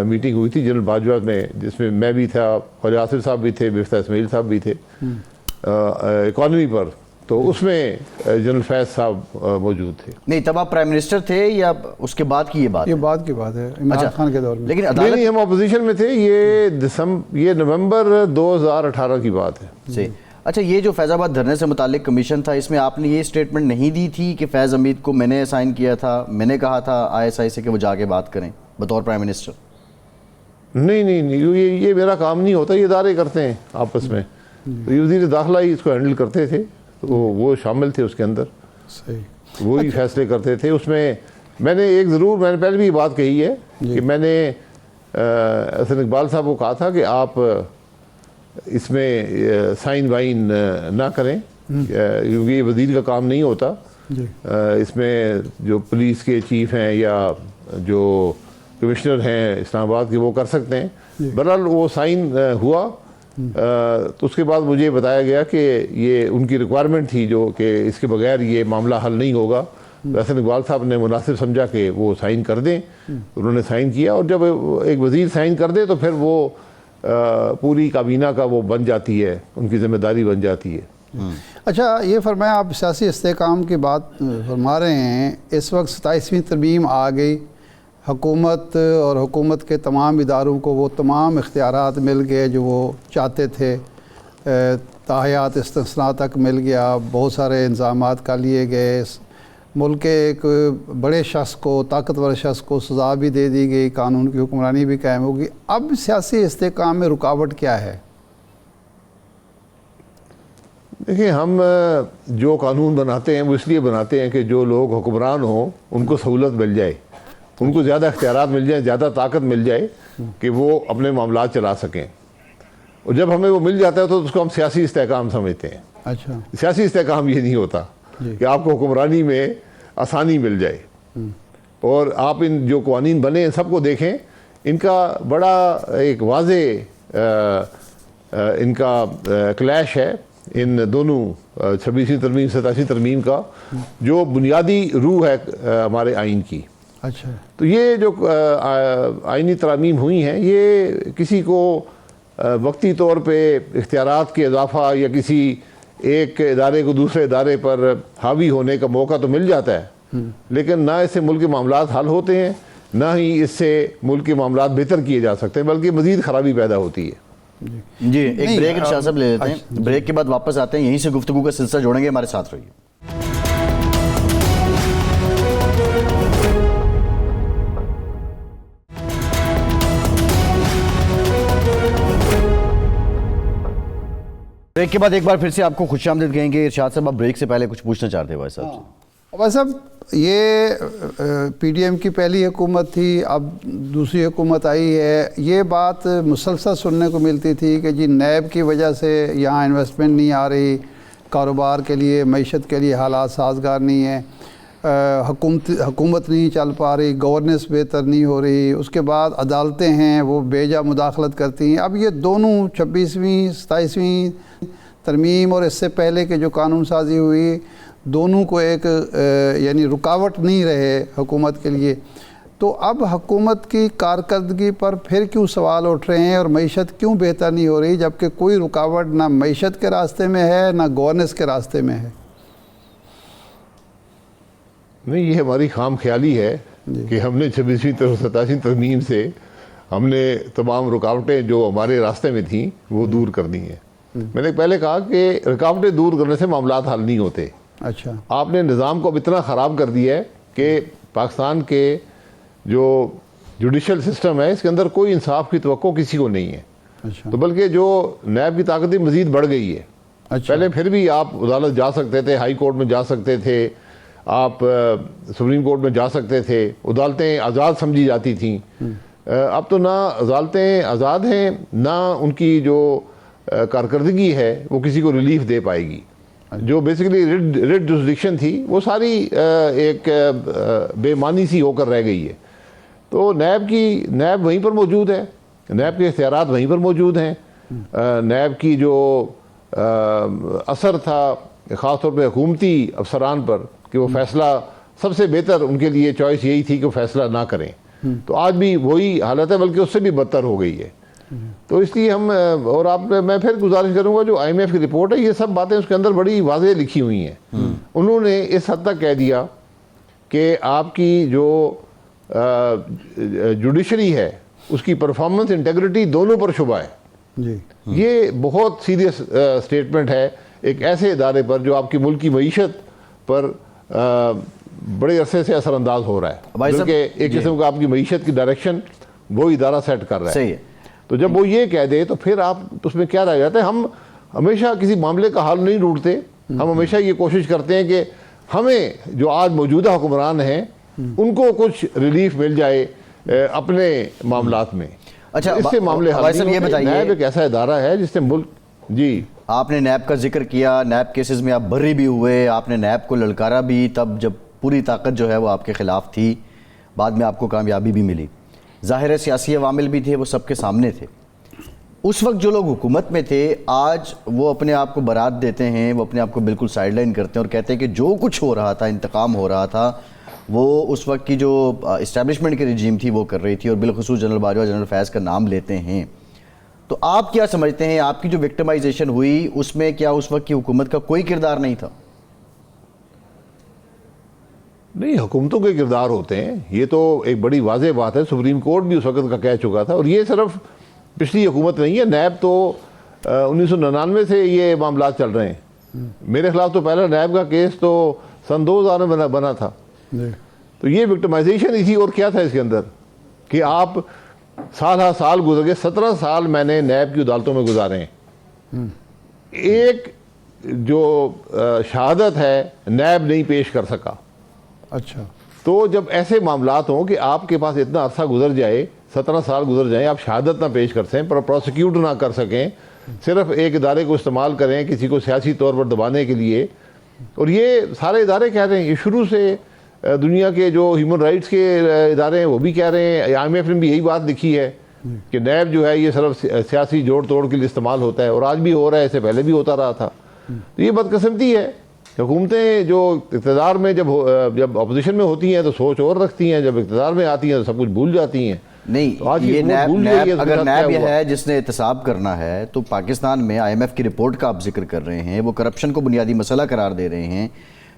میٹنگ ہوئی تھی جنرل باجوہ میں، جس میں میں بھی تھا، خواجہ آصف صاحب بھی تھے، مفتاح اسماعیل صاحب بھی تھے، اکانومی پر. تو اس میں جنرل فیض صاحب موجود تھے. نہیں، تب آپ پرائم منسٹر تھے یا اس کے بعد کی یہ بات؟ یہ بعد کی بات ہے، عمران خان کے دور میں. لیکن نہیں، ہم اپوزیشن میں تھے. یہ نومبر 2018 کی بات ہے. صحیح. اچھا، یہ جو فیض آباد دھرنے سے متعلق کمیشن تھا، اس میں آپ نے یہ اسٹیٹمنٹ نہیں دی تھی کہ فیض حمید کو میں نے اسائن کیا تھا، میں نے کہا تھا ISI سے کہ وہ جا کے بات کریں بطور پرائم منسٹر؟ نہیں، یہ میرا کام نہیں ہوتا، یہ ادارے کرتے ہیں آپس میں. تو یہ وزیر داخلہ ہی اس کو ہینڈل کرتے تھے، تو وہ شامل تھے اس کے اندر. صحیح. وہی فیصلے کرتے تھے. اس میں میں نے پہلے بھی یہ بات کہی ہے کہ میں نے احسن اقبال صاحب کو کہا تھا کہ آپ اس میں سائن وائن نہ کریں، کیونکہ یہ وزیر کا کام نہیں ہوتا. اس میں جو پولیس کے چیف ہیں یا جو کمشنر ہیں اسلام آباد کے وہ کر سکتے ہیں. بہرحال وہ سائن ہوا. تو اس کے بعد مجھے بتایا گیا کہ یہ ان کی ریکوائرمنٹ تھی جو کہ اس کے بغیر یہ معاملہ حل نہیں ہوگا. احسن اقبال صاحب نے مناسب سمجھا کہ وہ سائن کر دیں. انہوں نے سائن کیا، اور جب ایک وزیر سائن کر دے تو پھر وہ پوری کابینہ کا وہ بن جاتی ہے، ان کی ذمہ داری بن جاتی ہے. اچھا، یہ فرمایا آپ سیاسی استحکام کی بات فرما رہے ہیں. اس وقت 27ویں ترمیم آ گئی، حکومت اور حکومت کے تمام اداروں کو وہ تمام اختیارات مل گئے جو وہ چاہتے تھے، تاحیات استثناء تک مل گیا، بہت سارے انتظامات کا لیے گئے. ملک کے ایک بڑے شخص کو، طاقتور شخص کو سزا بھی دے دی گئی، قانون کی حکمرانی بھی قائم ہوگی. اب سیاسی استحکام میں رکاوٹ کیا ہے؟ دیکھیں، ہم جو قانون بناتے ہیں وہ اس لیے بناتے ہیں کہ جو لوگ حکمران ہوں ان کو سہولت مل جائے، ان کو زیادہ اختیارات مل جائیں، زیادہ طاقت مل جائے کہ وہ اپنے معاملات چلا سکیں. اور جب ہمیں وہ مل جاتا ہے تو اس کو ہم سیاسی استحکام سمجھتے ہیں. اچھا. سیاسی استحکام یہ نہیں ہوتا کہ آپ کو حکمرانی میں آسانی مل جائے. اور آپ ان جو قوانین بنے ہیں سب کو دیکھیں، ان کا بڑا ایک واضح ان کا کلیش ہے ان دونوں 26ویں ترمیم 27ویں ترمیم کا، جو بنیادی روح ہے ہمارے آئین کی. اچھا. تو یہ جو آئینی ترامیم ہوئی ہیں یہ کسی کو وقتی طور پہ اختیارات کے اضافہ یا کسی ایک ادارے کو دوسرے ادارے پر حاوی ہونے کا موقع تو مل جاتا ہے، لیکن نہ اس سے ملک کے معاملات حل ہوتے ہیں، نہ ہی اس سے ملک کے معاملات بہتر کیے جا سکتے ہیں، بلکہ مزید خرابی پیدا ہوتی ہے. جی، ایک بریک ارشاد صاحب لے لیتے ہیں. بریک کے بعد واپس آتے ہیں، یہیں سے گفتگو کا سلسلہ جوڑیں گے. ہمارے ساتھ رہیے. بریک کے بعد ایک بار پھر سے آپ کو خوش آمدید کہیں گے. ارشاد صاحب، آپ بریک سے پہلے کچھ پوچھنا چاہتے ہیں بھائی صاحب سے؟ بھائی صاحب، یہ PDM کی پہلی حکومت تھی، اب دوسری حکومت آئی ہے. یہ بات مسلسل سننے کو ملتی تھی کہ جی نیب کی وجہ سے یہاں انویسٹمنٹ نہیں آ رہی، کاروبار کے لیے، معیشت کے لیے حالات سازگار نہیں ہیں، حکومت نہیں چل پا رہی، گورننس بہتر نہیں ہو رہی. اس کے بعد عدالتیں ہیں وہ بے جا مداخلت کرتی ہیں. اب یہ دونوں 26ویں 27ویں ترمیم اور اس سے پہلے کے جو قانون سازی ہوئی، دونوں کو ایک یعنی رکاوٹ نہیں رہے حکومت کے لیے. تو اب حکومت کی کارکردگی پر پھر کیوں سوال اٹھ رہے ہیں، اور معیشت کیوں بہتر نہیں ہو رہی، جبکہ کوئی رکاوٹ نہ معیشت کے راستے میں ہے نہ گورننس کے راستے میں ہے؟ نہیں، یہ ہماری خام خیالی ہے کہ ہم نے 26ویں 27ویں ترمیم سے ہم نے تمام رکاوٹیں جو ہمارے راستے میں تھیں وہ دور کر دی ہیں. میں نے پہلے کہا کہ رکاوٹیں دور کرنے سے معاملات حل نہیں ہوتے. اچھا. آپ نے نظام کو اب اتنا خراب کر دیا ہے کہ پاکستان کے جو جوڈیشل سسٹم ہے اس کے اندر کوئی انصاف کی توقع کسی کو نہیں ہے. اچھا. تو بلکہ جو نیب کی طاقتیں مزید بڑھ گئی ہے. پہلے پھر بھی آپ عدالت جا سکتے تھے، ہائی کورٹ میں جا سکتے تھے، آپ سپریم کورٹ میں جا سکتے تھے، عدالتیں آزاد سمجھی جاتی تھیں. اب تو نہ عدالتیں آزاد ہیں، نہ ان کی جو کارکردگی ہے وہ کسی کو ریلیف دے پائے گی. جو بیسیکلی ریڈ جوریسڈکشن تھی وہ ساری ایک بے معنی سی ہو کر رہ گئی ہے. تو نیب وہیں پر موجود ہے، نیب کے اختیارات وہیں پر موجود ہیں. نیب کی جو اثر تھا خاص طور پہ حکومتی افسران پر کہ وہ فیصلہ سب سے بہتر ان کے لیے چوائس یہی تھی کہ وہ فیصلہ نہ کریں، تو آج بھی وہی حالت ہے، بلکہ اس سے بھی بدتر ہو گئی ہے. تو اس لیے ہم اور میں پھر گزارش کروں گا، جو آئی ایم ایف کی رپورٹ ہے یہ سب باتیں اس کے اندر بڑی واضح لکھی ہوئی ہیں. انہوں نے اس حد تک کہہ دیا کہ آپ کی جو جوڈیشری ہے اس کی پرفارمنس انٹیگریٹی دونوں پر شبہ ہے. جی یہ بہت سیریس سٹیٹمنٹ ہے ایک ایسے ادارے پر جو آپ کی ملک کی معیشت پر بڑے عرصے سے اثر انداز ہو رہا ہے، بلکہ ایک قسم کا آپ کی معیشت کی ڈائریکشن وہ ادارہ سیٹ کر رہا ہے. صحیح ہے. تو جب وہ یہ کہہ دے تو پھر آپ اس میں کیا رہ جاتا ہے. ہم ہمیشہ کسی معاملے کا حل نہیں ڈھونڈتے، ہم ہمیشہ یہ کوشش کرتے ہیں کہ ہمیں جو آج موجودہ حکمران ہیں ان کو کچھ ریلیف مل جائے اپنے معاملات میں. اچھا اس سے معاملے حل نہیں یہ ہوتے. بتائیے، نیب ایک ایسا ادارہ ہے جس نے ملک جی آپ نے نیب کا ذکر کیا، نیب کیسز میں آپ بری بھی ہوئے، آپ نے نیب کو للکارا بھی تب جب پوری طاقت جو ہے وہ آپ کے خلاف تھی، بعد میں آپ کو کامیابی بھی ملی. ظاہر ہے سیاسی عوامل بھی تھے، وہ سب کے سامنے تھے. اس وقت جو لوگ حکومت میں تھے آج وہ اپنے آپ کو برات دیتے ہیں، وہ اپنے آپ کو بالکل سائیڈ لائن کرتے ہیں اور کہتے ہیں کہ جو کچھ ہو رہا تھا، انتقام ہو رہا تھا، وہ اس وقت کی جو اسٹیبلشمنٹ کی رجیم تھی وہ کر رہی تھی، اور بالخصوص جنرل باجوہ، جنرل فیض کا نام لیتے ہیں. تو آپ کیا سمجھتے ہیں آپ کی جو وکٹمائزیشن ہوئی اس میں کیا اس وقت کی حکومت کا کوئی کردار نہیں تھا؟ نہیں، حکومتوں کے کردار ہوتے ہیں، یہ تو ایک بڑی واضح بات ہے. سپریم کورٹ بھی اس وقت کا کہہ چکا تھا، اور یہ صرف پچھلی حکومت نہیں ہے. نیب تو 1999 سے یہ معاملات چل رہے ہیں. میرے خلاف تو پہلا نیب کا کیس تو سن 2000 میں بنا تھا. تو یہ وکٹمائزیشن ہی تھی. اور کیا تھا اس کے اندر کہ آپ سال ہر سال گزر گئے. 17 سال میں نے نیب کی عدالتوں میں گزارے ہیں. ایک جو شہادت ہے نیب نہیں پیش کر سکا. اچھا. تو جب ایسے معاملات ہوں کہ آپ کے پاس اتنا عرصہ گزر جائے، 17 سال گزر جائیں، آپ شہادت نہ پیش کر سکیں، پروسیکیوٹ نہ کر سکیں، صرف ایک ادارے کو استعمال کریں کسی کو سیاسی طور پر دبانے کے لیے. اور یہ سارے ادارے کہہ رہے ہیں، یہ شروع سے دنیا کے جو ہیومن رائٹس کے ادارے ہیں وہ بھی کہہ رہے ہیں، آئی ایم ایف نے بھی یہی بات لکھی ہے کہ نیب جو ہے یہ صرف سیاسی جوڑ توڑ کے لیے استعمال ہوتا ہے، اور آج بھی ہو رہا ہے، اس سے پہلے بھی ہوتا رہا تھا. تو یہ بدقسمتی ہے. حکومتیں جو اقتدار میں جب اپوزیشن میں ہوتی ہیں تو سوچ اور رکھتی ہیں، جب اقتدار میں آتی ہیں تو سب کچھ بھول جاتی ہیں. نہیں، یہ نیب اگر نیب یہ ہے جس نے احتساب کرنا ہے تو پاکستان میں آئی ایم ایف کی رپورٹ کا آپ ذکر کر رہے ہیں، وہ کرپشن کو بنیادی مسئلہ قرار دے رہے ہیں،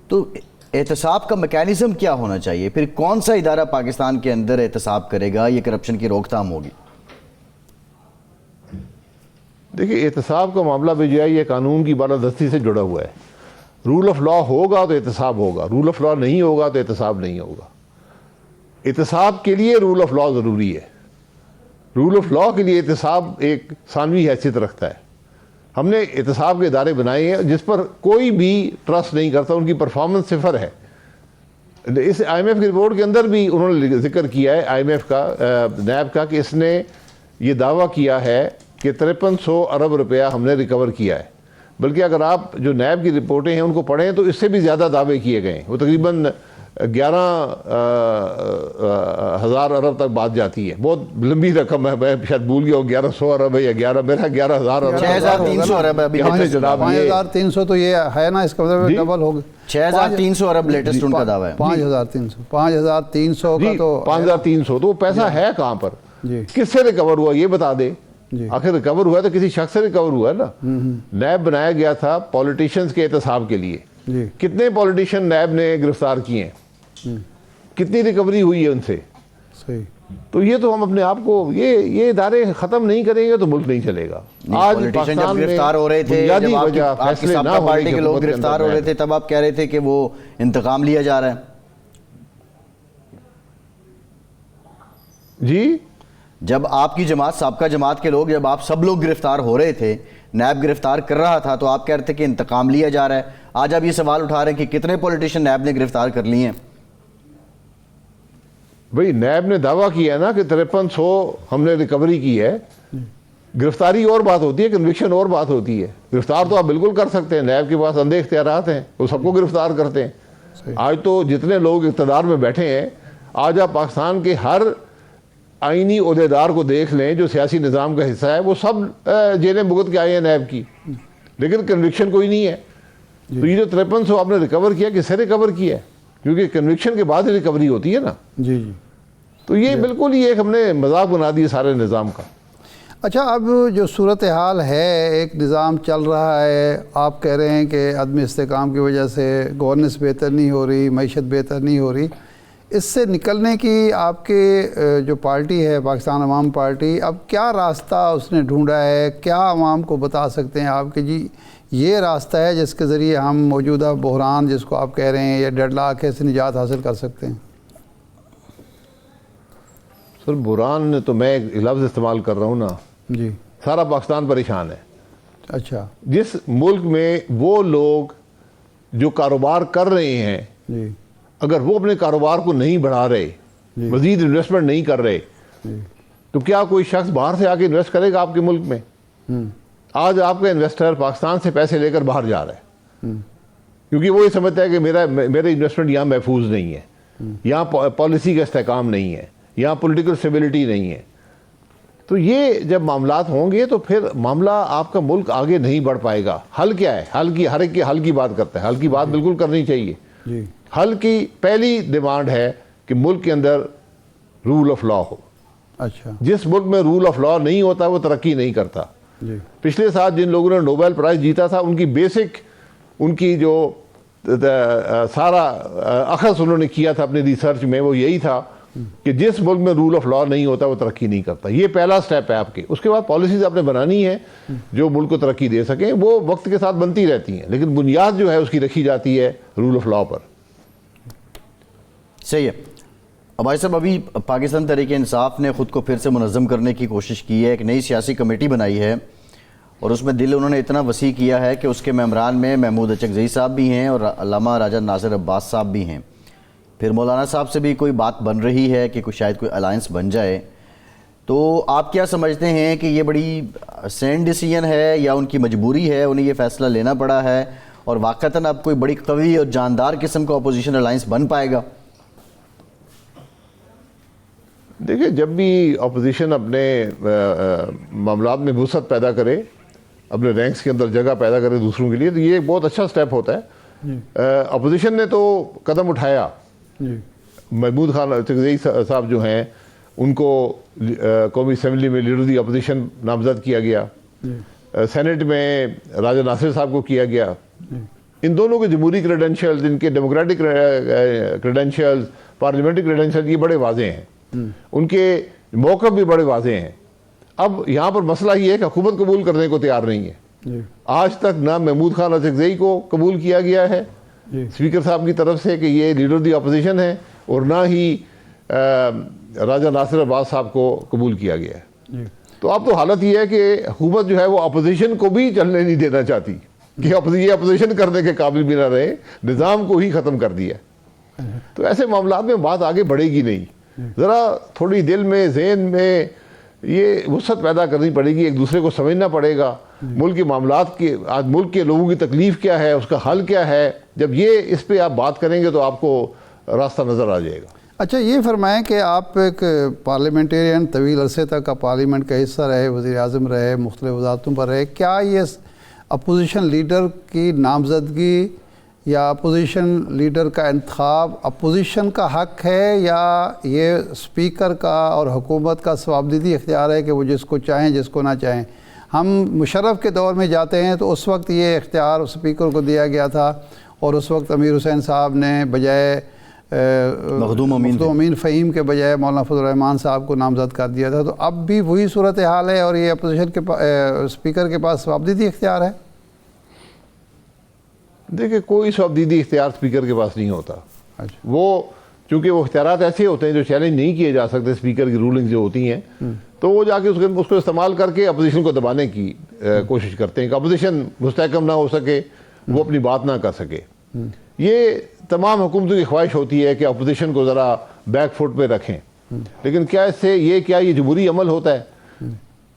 تو احتساب کا میکینزم کیا ہونا چاہیے؟ پھر کون سا ادارہ پاکستان کے اندر احتساب کرے گا، یہ کرپشن کی روک تھام ہوگی؟ دیکھیے، احتساب کا معاملہ بھی جو ہے یہ قانون کی بالادستی سے جڑا ہوا ہے. رول آف لا ہوگا تو احتساب ہوگا، رول آف لا نہیں ہوگا تو احتساب نہیں ہوگا. احتساب کے لیے رول آف لا ضروری ہے. رول آف لا کے لیے احتساب ایک ثانوی حیثیت رکھتا ہے. ہم نے احتساب کے ادارے بنائے ہیں جس پر کوئی بھی ٹرسٹ نہیں کرتا، ان کی پرفارمنس صفر ہے. اس آئی ایم ایف کی رپورٹ کے اندر بھی انہوں نے ذکر کیا ہے آئی ایم ایف کا، نیب کا، کہ اس نے یہ دعویٰ کیا ہے کہ 5300 ارب روپیہ ہم نے ریکور کیا ہے. بلکہ اگر آپ جو نیب کی رپورٹیں ہیں ان کو پڑھیں تو اس سے بھی زیادہ دعوے کیے گئے ہیں. وہ تقریباً 11,000 ارب تک بات جاتی ہے. بہت لمبی رقم ہے، میں شاید بھول گیا ہوں 1100 ارب ہے یا 11,000 ارب. 6,300 ارب ہے. جناب 5,300 تو یہ ہے نا، اس کا مطلب ڈبل ہو گیا. 6,300 ارب لیٹسٹ ان کا دعویٰ ہے. 5,300 کا تو 5,300 تو وہ پیسہ ہے کہاں پر؟ کس سے ریکور ہوا یہ بتا دے. آخر ریکور ہوا تو کسی شخص سے ریکور ہوا ہے نا. نیب بنایا گیا تھا پولیٹیشنز کے احتساب کے لیے. کتنے پولیٹیشین نیب نے گرفتار کیے ہیں، کتنی ریکوری ہوئی ہے ان سے. تو یہ تو ہم اپنے آپ کو یہ ادارے ختم نہیں کریں گے تو ملک نہیں چلے گا. آج پولیٹیشین جب گرفتار ہو رہے تھے، جب آپ کی سابقہ پارٹی کے لوگ گرفتار ہو رہے تھے، تب آپ کہہ رہے تھے کہ وہ انتقام لیا جا رہا ہے. جی جب آپ کی جماعت، سابقہ جماعت کے لوگ، جب آپ سب لوگ گرفتار ہو رہے تھے، نیب گرفتار کر رہا تھا، تو آپ کہہ رہے تھے کہ انتقام لیا جا رہا ہے. آج آپ یہ سوال اٹھا رہے ہیں کہ کتنے پولیٹیشین نیب نے گرفتار کر لیے ہیں؟ بھئی نیب نے دعویٰ کیا ہے نا کہ 5300 ہم نے ریکوری کی ہے. گرفتاری اور بات ہوتی ہے، کنوکشن اور بات ہوتی ہے. گرفتار تو آپ بالکل کر سکتے ہیں، نیب کے پاس اندھے اختیارات ہیں، وہ سب کو گرفتار کرتے ہیں. آج تو جتنے لوگ اقتدار میں بیٹھے ہیں، آج آپ پاکستان کے ہر آئینی عہدیدار کو دیکھ لیں جو سیاسی نظام کا حصہ ہے، وہ سب جیلیں بھگت کے آئے ہیں نیب کی، لیکن کنوکشن کوئی نہیں ہے. تو یہ جو 5300 آپ نے ریکور کیا، کس سے ریکور کیا ہے؟ کیونکہ کنوکشن کے بعد ہی ریکوری ہوتی ہے نا. جی جی. تو یہ بالکل ہی ایک ہم نے مذاق بنا دی سارے نظام کا. اچھا، اب جو صورتحال ہے، ایک نظام چل رہا ہے، آپ کہہ رہے ہیں کہ عدم استحکام کی وجہ سے گورننس بہتر نہیں ہو رہی، معیشت بہتر نہیں ہو رہی. اس سے نکلنے کی آپ کے جو پارٹی ہے پاکستان عوام پارٹی، اب کیا راستہ اس نے ڈھونڈا ہے؟ کیا عوام کو بتا سکتے ہیں آپ کہ جی یہ راستہ ہے جس کے ذریعے ہم موجودہ بحران جس کو آپ کہہ رہے ہیں یا ڈیڈ لاک ہے، سے نجات حاصل کر سکتے ہیں؟ سر بحران تو میں ایک لفظ استعمال کر رہا ہوں نا، جی. سارا پاکستان پریشان ہے. اچھا. جس ملک میں وہ لوگ جو کاروبار کر رہے ہیں، جی اگر وہ اپنے کاروبار کو نہیں بڑھا رہے، مزید انویسٹمنٹ نہیں کر رہے، تو کیا کوئی شخص باہر سے آ کے انویسٹ کرے گا آپ کے ملک میں؟ آج آپ کا انویسٹر پاکستان سے پیسے لے کر باہر جا رہا ہے، کیونکہ وہ یہ سمجھتا ہے کہ میرا انویسٹمنٹ یہاں محفوظ نہیں ہے، یہاں پالیسی کا استحکام نہیں ہے، یہاں پولیٹیکل اسٹیبلٹی نہیں ہے. تو یہ جب معاملات ہوں گے تو پھر معاملہ آپ کا ملک آگے نہیں بڑھ پائے گا. حل کیا ہے؟ ہر ایک حل کی بات کرتا ہے، حل کی بات بالکل کرنی چاہیے. جی. حل کی پہلی ڈیمانڈ ہے کہ ملک کے اندر رول آف لا ہو. اچھا. جس ملک میں رول آف لا نہیں ہوتا وہ ترقی نہیں کرتا. جی. پچھلے سال جن لوگوں نے نوبل پرائز جیتا تھا، ان کی بیسک، ان کی جو سارا اخذ انہوں نے کیا تھا اپنی ریسرچ میں، وہ یہی تھا کہ جس ملک میں رول آف لا نہیں ہوتا وہ ترقی نہیں کرتا. یہ پہلا سٹیپ ہے آپ کے. اس کے بعد پالیسیز آپ نے بنانی ہے جو ملک کو ترقی دے سکیں. وہ وقت کے ساتھ بنتی رہتی ہیں، لیکن بنیاد جو ہے اس کی رکھی جاتی ہے رول آف لا پر. صحیح ہے. عباس صاحب، ابھی پاکستان تحریک انصاف نے خود کو پھر سے منظم کرنے کی کوشش کی ہے، ایک نئی سیاسی کمیٹی بنائی ہے، اور اس میں دل انہوں نے اتنا وسیع کیا ہے کہ اس کے ممبران میں محمود اچکزئی صاحب بھی ہیں اور علامہ راجہ ناصر عباس صاحب بھی ہیں. پھر مولانا صاحب سے بھی کوئی بات بن رہی ہے کہ شاید کوئی الائنس بن جائے. تو آپ کیا سمجھتے ہیں کہ یہ بڑی سینڈ ڈیسیژن ہے یا ان کی مجبوری ہے، انہیں یہ فیصلہ لینا پڑا ہے، اور واقعتاً اب کوئی بڑی قوی اور جاندار قسم کا اپوزیشن الائنس بن پائے گا؟ دیکھیں، جب بھی اپوزیشن اپنے معاملات میں وسعت پیدا کرے، اپنے رینکس کے اندر جگہ پیدا کرے دوسروں کے لیے، تو یہ ایک بہت اچھا سٹیپ ہوتا ہے. اپوزیشن نے تو قدم اٹھایا. محمود خان اچکزئی صاحب جو ہیں ان کو قومی اسمبلی میں لیڈر دی اپوزیشن نامزد کیا گیا. سینٹ میں راجہ ناصر صاحب کو کیا گیا. ان دونوں کے جمہوری کریڈنشیلز، ان کے ڈیموکریٹک کریڈنشیلز، پارلیمنٹری کریڈنشیلز یہ بڑے واضح ہیں. ان کے موقف بھی بڑے واضح ہیں. اب یہاں پر مسئلہ یہ ہے کہ حکومت قبول کرنے کو تیار نہیں ہے. آج تک نہ محمود خان اچکزئی کو قبول کیا گیا ہے اسپیکر صاحب کی طرف سے کہ یہ لیڈر دی اپوزیشن ہے، اور نہ ہی راجہ ناصر عباس صاحب کو قبول کیا گیا ہے. تو اب تو حالت یہ ہے کہ حکومت جو ہے وہ اپوزیشن کو بھی چلنے نہیں دینا چاہتی کہ یہ اپوزیشن کرنے کے قابل بھی نہ رہے، نظام کو ہی ختم کر دیا. تو ایسے معاملات میں بات آگے بڑھے گی نہیں. ذرا تھوڑی دل میں، ذہن میں یہ وسعت پیدا کرنی پڑے گی، ایک دوسرے کو سمجھنا پڑے گا ملک کے معاملات کے، آج ملک کے لوگوں کی تکلیف کیا ہے، اس کا حل کیا ہے. جب یہ اس پہ آپ بات کریں گے تو آپ کو راستہ نظر آ جائے گا. اچھا، یہ فرمائیں کہ آپ ایک پارلیمنٹیرین، طویل عرصے تک آپ پارلیمنٹ کا حصہ رہے، وزیر اعظم رہے، مختلف وزارتوں پر رہے. کیا یہ اپوزیشن لیڈر کی نامزدگی یا اپوزیشن لیڈر کا انتخاب اپوزیشن کا حق ہے، یا یہ اسپیکر کا اور حکومت کا ثوابدیدی اختیار ہے کہ وہ جس کو چاہیں جس کو نہ چاہیں؟ ہم مشرف کے دور میں جاتے ہیں تو اس وقت یہ اختیار اسپیکر کو دیا گیا تھا، اور اس وقت امیر حسین صاحب نے بجائے مخدوم امین فہیم کے بجائے مولانا فضل الرحمان صاحب کو نامزد کر دیا تھا. تو اب بھی وہی صورتحال ہے اور یہ اپوزیشن کے اسپیکر کے پاس ثوابدیدی اختیار ہے؟ دیکھیں، کوئی ثوابدیدی اختیار اسپیکر کے پاس نہیں ہوتا. اچھا. وہ چونکہ وہ اختیارات ایسے ہوتے ہیں جو چیلنج نہیں کیے جا سکتے، اسپیکر کی رولنگ جو ہوتی ہیں، تو وہ جا کے اس کو استعمال کر کے اپوزیشن کو دبانے کی کوشش کرتے ہیں کہ اپوزیشن مستحکم نہ ہو سکے, وہ اپنی بات نہ کر سکے. یہ تمام حکومتوں کی خواہش ہوتی ہے کہ اپوزیشن کو ذرا بیک فٹ پہ رکھیں, لیکن کیا اس سے یہ جمہوری عمل ہوتا ہے؟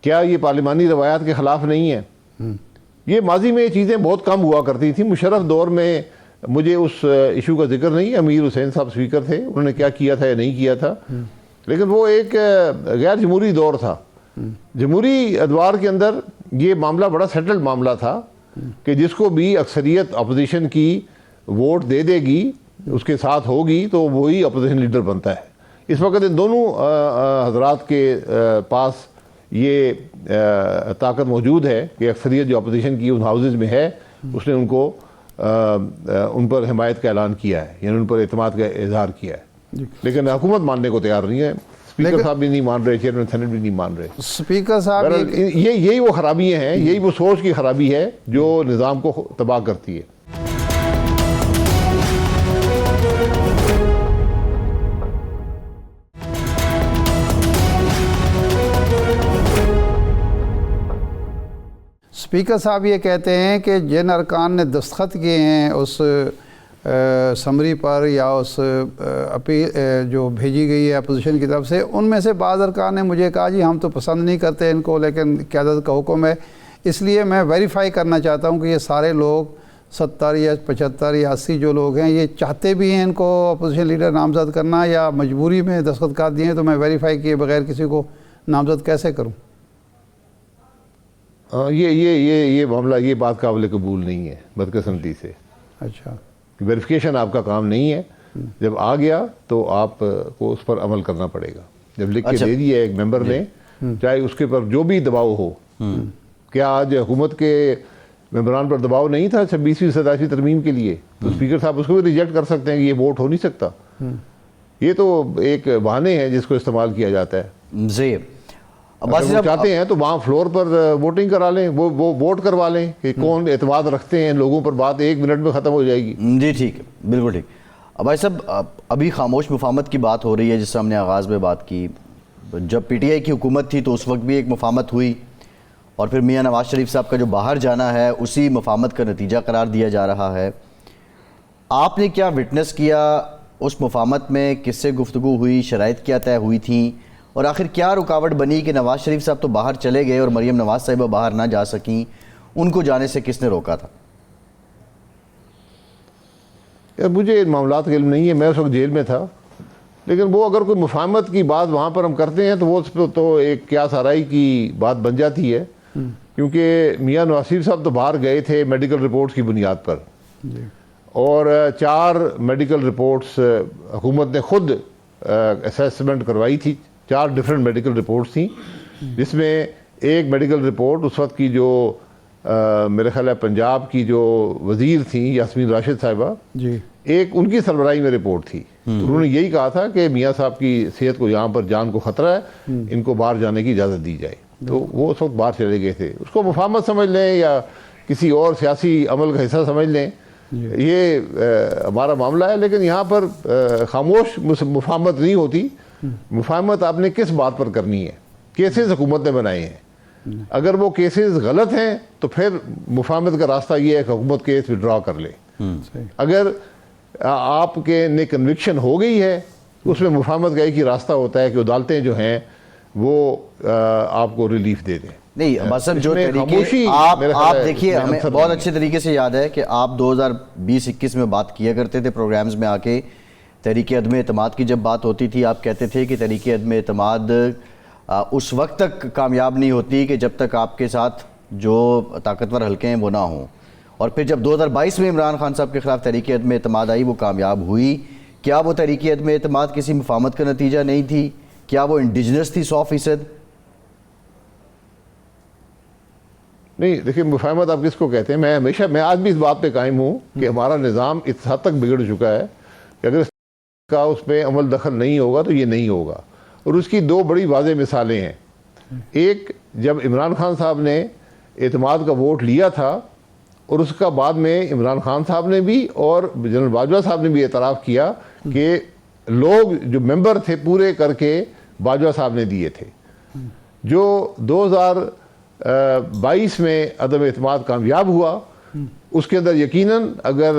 کیا یہ پارلیمانی روایات کے خلاف نہیں ہے؟ یہ ماضی میں یہ چیزیں بہت کم ہوا کرتی تھیں. مشرف دور میں مجھے اس ایشو کا ذکر نہیں ہے, امیر حسین صاحب اسپیکر تھے, انہوں نے کیا کیا تھا یا نہیں کیا تھا, لیکن وہ ایک غیر جمہوری دور تھا. جمہوری ادوار کے اندر یہ معاملہ بڑا سیٹلڈ معاملہ تھا کہ جس کو بھی اکثریت اپوزیشن کی ووٹ دے دے گی, اس کے ساتھ ہوگی, تو وہی اپوزیشن لیڈر بنتا ہے. اس وقت ان دونوں حضرات کے پاس یہ طاقت موجود ہے کہ اکثریت جو اپوزیشن کی ان ہاؤسز میں ہے, اس نے ان پر حمایت کا اعلان کیا ہے, یعنی ان پر اعتماد کا اظہار کیا ہے. لیکن حکومت ماننے کو تیار نہیں ہے. اسپیکر صاحب بھی نہیں مان رہے, چیئرمین سینٹ بھی نہیں مان رہے. اسپیکر صاحب یہی وہ خرابیاں ہیں, یہی وہ سوچ کی خرابی ہے جو نظام کو تباہ کرتی ہے. اسپیکر صاحب یہ کہتے ہیں کہ جن ارکان نے دستخط کیے ہیں اس سمری پر یا اس اپیل جو بھیجی گئی ہے اپوزیشن کی طرف سے, ان میں سے بعض ارکان نے مجھے کہا جی ہم تو پسند نہیں کرتے ان کو, لیکن قیادت کا حکم ہے, اس لیے میں ویریفائی کرنا چاہتا ہوں کہ یہ سارے لوگ 70 یا 75 یا 80 جو لوگ ہیں یہ چاہتے بھی ہیں ان کو اپوزیشن لیڈر نامزد کرنا یا مجبوری میں دستخط کر دیے ہیں, تو میں ویریفائی کیے بغیر کسی کو نامزد کیسے کروں؟ یہ معاملہ, یہ بات قابل قبول نہیں ہے بدقسمتی سے. اچھا, ویریفیکیشن آپ کا کام نہیں ہے. جب آ گیا تو آپ کو اس پر عمل کرنا پڑے گا. جب لکھ کے دے دیا ایک ممبر نے, چاہے اس کے پر جو بھی دباؤ ہو. کیا آج حکومت کے ممبران پر دباؤ نہیں تھا 26ویں 27ویں ترمیم کے لیے؟ تو اسپیکر صاحب اس کو بھی ریجیکٹ کر سکتے ہیں کہ یہ ووٹ ہو نہیں سکتا. یہ تو ایک بہانے ہیں جس کو استعمال کیا جاتا ہے. جی, اگر وہ چاہتے ہیں تو وہاں فلور پر ووٹنگ کرا لیں, وہ ووٹ کروا لیں کہ کون اعتماد رکھتے ہیں لوگوں پر, بات 1 منٹ میں ختم ہو جائے گی. جی ٹھیک ہے, بالکل ٹھیک. بھائی صاحب, ابھی خاموش مفاہمت کی بات ہو رہی ہے جس سے ہم نے آغاز میں بات کی. جب پی ٹی آئی کی حکومت تھی تو اس وقت بھی ایک مفاہمت ہوئی, اور پھر میاں نواز شریف صاحب کا جو باہر جانا ہے اسی مفاہمت کا نتیجہ قرار دیا جا رہا ہے. آپ نے کیا وٹنس کیا اس مفاہمت میں؟ کس سے گفتگو ہوئی؟ شرائط کیا طے ہوئی تھیں؟ اور آخر کیا رکاوٹ بنی کہ نواز شریف صاحب تو باہر چلے گئے اور مریم نواز صاحبہ باہر نہ جا سکیں؟ ان کو جانے سے کس نے روکا تھا؟ یار مجھے ان معاملات کا علم نہیں ہے, میں اس وقت جیل میں تھا. لیکن وہ اگر کوئی مفاہمت کی بات وہاں پر ہم کرتے ہیں تو وہ تو ایک قیاس آرائی کی بات بن جاتی ہے, کیونکہ میاں نواز شریف صاحب تو باہر گئے تھے میڈیکل رپورٹس کی بنیاد پر, اور 4 میڈیکل رپورٹس حکومت نے خود اسیسمنٹ کروائی تھی. 4 ڈیفرنٹ میڈیکل رپورٹس تھیں, جس میں ایک میڈیکل رپورٹ اس وقت کی جو میرے خیال ہے پنجاب کی جو وزیر تھیں یاسمین راشد صاحبہ, ایک ان کی سربراہی میں رپورٹ تھی. انہوں نے یہی کہا تھا کہ میاں صاحب کی صحت کو یہاں پر جان کو خطرہ ہے, ان کو باہر جانے کی اجازت دی جائے. تو وہ اس وقت باہر چلے گئے تھے. اس کو مفاہمت سمجھ لیں یا کسی اور سیاسی عمل کا حصہ سمجھ لیں, یہ ہمارا معاملہ ہے. لیکن یہاں پر خاموش مفاہمت نہیں ہوتی. مفاہمت آپ نے کس بات پر کرنی ہے؟ کیسز حکومت نے بنائے ہیں, اگر وہ کیسز غلط ہیں تو پھر مفاہمت کا راستہ یہ ہے کہ حکومت کیس وڈرا کر لے. اگر آپ کے نے کنوکشن ہو گئی ہے, اس میں مفاہمت کا ایک ہی راستہ ہوتا ہے کہ عدالتیں جو ہیں وہ آپ کو ریلیف دے دیں. نہیں عباس صاحب, جو طریقے آپ دیکھیے, ہمیں بہت اچھے طریقے سے یاد ہے کہ آپ 2020-21 میں بات کیا کرتے تھے پروگرامز میں آ کے. تحریک عدم اعتماد کی جب بات ہوتی تھی آپ کہتے تھے کہ تحریک عدم اعتماد اس وقت تک کامیاب نہیں ہوتی کہ جب تک آپ کے ساتھ جو طاقتور حلقے ہیں وہ نہ ہوں. اور پھر جب 2022 میں عمران خان صاحب کے خلاف تحریک عدم اعتماد آئی, وہ کامیاب ہوئی. کیا وہ تحریک عدم اعتماد کسی مفاہمت کا نتیجہ نہیں تھی؟ کیا وہ انڈیجنس تھی 100%؟ نہیں دیکھیں, مفاہمت آپ کس کو کہتے ہیں؟ میں آج بھی اس بات پہ قائم ہوں کہ ہمارا نظام اس حد تک بگڑ چکا ہے کہ اگر کا اس پہ عمل دخل نہیں ہوگا تو یہ نہیں ہوگا. اور اس کی 2 بڑی واضح مثالیں ہیں. ایک, جب عمران خان صاحب نے اعتماد کا ووٹ لیا تھا اور اس کا بعد میں عمران خان صاحب نے بھی اور جنرل باجوہ صاحب نے بھی اعتراف کیا کہ لوگ جو ممبر تھے پورے کر کے باجوہ صاحب نے دیے تھے. جو 2022 میں عدم اعتماد کامیاب ہوا، اس کے اندر یقیناً اگر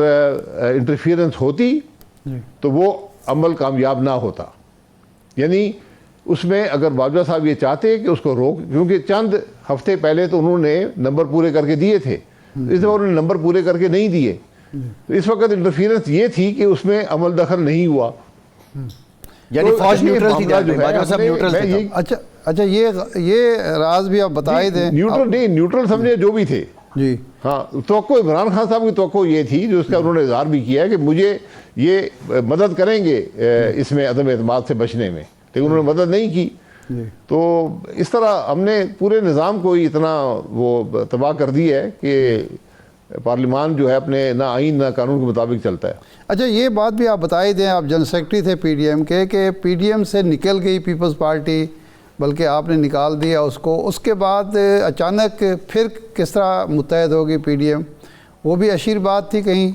انٹرفیئرنس ہوتی تو وہ عمل کامیاب نہ ہوتا. یعنی اس میں اگر باجوہ صاحب یہ چاہتے کہ اس کو روک، کیونکہ چند ہفتے پہلے تو انہوں نے نمبر پورے کر کے دیے تھے، اس دفعہ انہوں نے نمبر پورے کر کے نہیں دیے، تو اس وقت انٹرفیئرنس یہ تھی کہ اس میں عمل دخل نہیں ہوا. یعنی فوج نیوٹرل تھی، باجوہ صاحب نیوٹرل تھے. اچھا یہ راز بھی آپ بتا ہی دیں. نیوٹرل نہیں، نیوٹرل سمجھے جو بھی تھے. جی ہاں، توقع عمران خان صاحب کی توقع یہ تھی، جو اس کا انہوں نے اظہار بھی کیا ہے کہ مجھے یہ مدد کریں گے اس میں عدم اعتماد سے بچنے میں، لیکن انہوں نے مدد نہیں کی. تو اس طرح ہم نے پورے نظام کو اتنا وہ تباہ کر دی ہے کہ پارلیمان جو ہے اپنے نہ آئین نہ قانون کے مطابق چلتا ہے. اچھا یہ بات بھی آپ بتا ہی دیں، آپ جنرل سیکرٹری تھے پی ڈی ایم کے، کہ پی ڈی ایم سے نکل گئی پیپلز پارٹی، بلکہ آپ نے نکال دیا اس کو، اس کے بعد اچانک پھر کس طرح متحد ہوگی پی ڈی ایم؟ وہ بھی اشیر بات تھی کہیں؟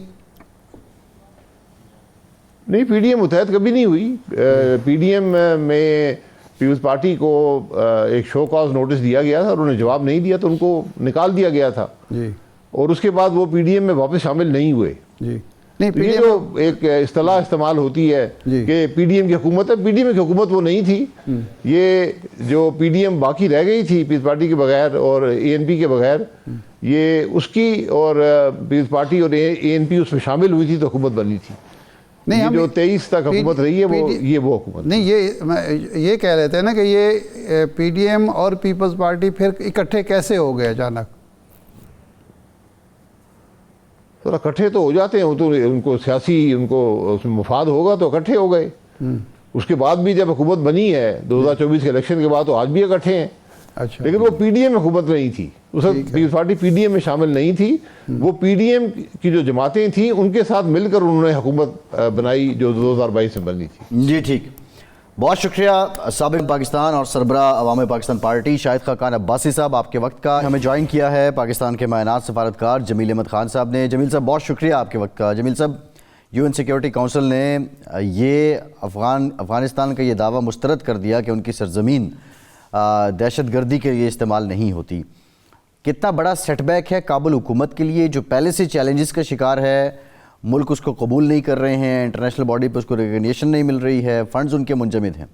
نہیں، پی ڈی ایم متحد کبھی نہیں ہوئی. پی ڈی ایم میں پیپلز پارٹی کو ایک شو کاز نوٹس دیا گیا تھا، انہوں نے جواب نہیں دیا تو ان کو نکال دیا گیا تھا. جی. اور اس کے بعد وہ پی ڈی ایم میں واپس شامل نہیں ہوئے. جی. نہیں، یہ جو ایک اصطلاح استعمال ہوتی ہے کہ پی ڈی ایم کی حکومت ہے، پی ڈی ایم کی حکومت وہ نہیں تھی. یہ جو پی ڈی ایم باقی رہ گئی تھی پیپلز پارٹی کے بغیر اور اے این پی کے بغیر، یہ اس کی اور پیپلز پارٹی اور اے این پی اس میں شامل ہوئی تھی تو حکومت بنی تھی. نہیں، جو 23 تک حکومت رہی ہے وہ حکومت نہیں. یہ کہہ رہے تھے نا کہ یہ پی ڈی ایم اور پیپلز پارٹی پھر اکٹھے کیسے ہو گئے اچانک؟ ذرا اکٹھے تو ہو جاتے ہیں، تو ان کو سیاسی ان کو اس میں مفاد ہوگا تو اکٹھے ہو گئے. اس کے بعد بھی جب حکومت بنی ہے 2024 کے الیکشن کے بعد، تو آج بھی اکٹھے ہیں. اچھا. لیکن وہ پی ڈی ایم حکومت نہیں تھی، اس وقت Peoples party P D M میں شامل نہیں تھی. وہ پی ڈی ایم کی جو جماعتیں تھیں ان کے ساتھ مل کر انہوں نے حکومت بنائی جو 2022 میں بنی تھی. جی ٹھیک، بہت شکریہ سابق پاکستان اور سربراہ عوام پاکستان پارٹی شاہد خاقان عباسی صاحب، آپ کے وقت کا. ہمیں جوائن کیا ہے پاکستان کے معینات سفارتکار جمیل احمد خان صاحب نے. جمیل صاحب بہت شکریہ آپ کے وقت کا. جمیل صاحب، یو این سیکیورٹی کونسل نے یہ افغانستان کا یہ دعویٰ مسترد کر دیا کہ ان کی سرزمین دہشت گردی کے لیے استعمال نہیں ہوتی. کتنا بڑا سیٹ بیک ہے کابل حکومت کے لیے، جو پہلے سے چیلنجز کا شکار ہے، ملک اس کو قبول نہیں کر رہے ہیں، انٹرنیشنل باڈی پہ اس کو ریکگنیشن نہیں مل رہی ہے، فنڈز ان کے منجمد ہیں.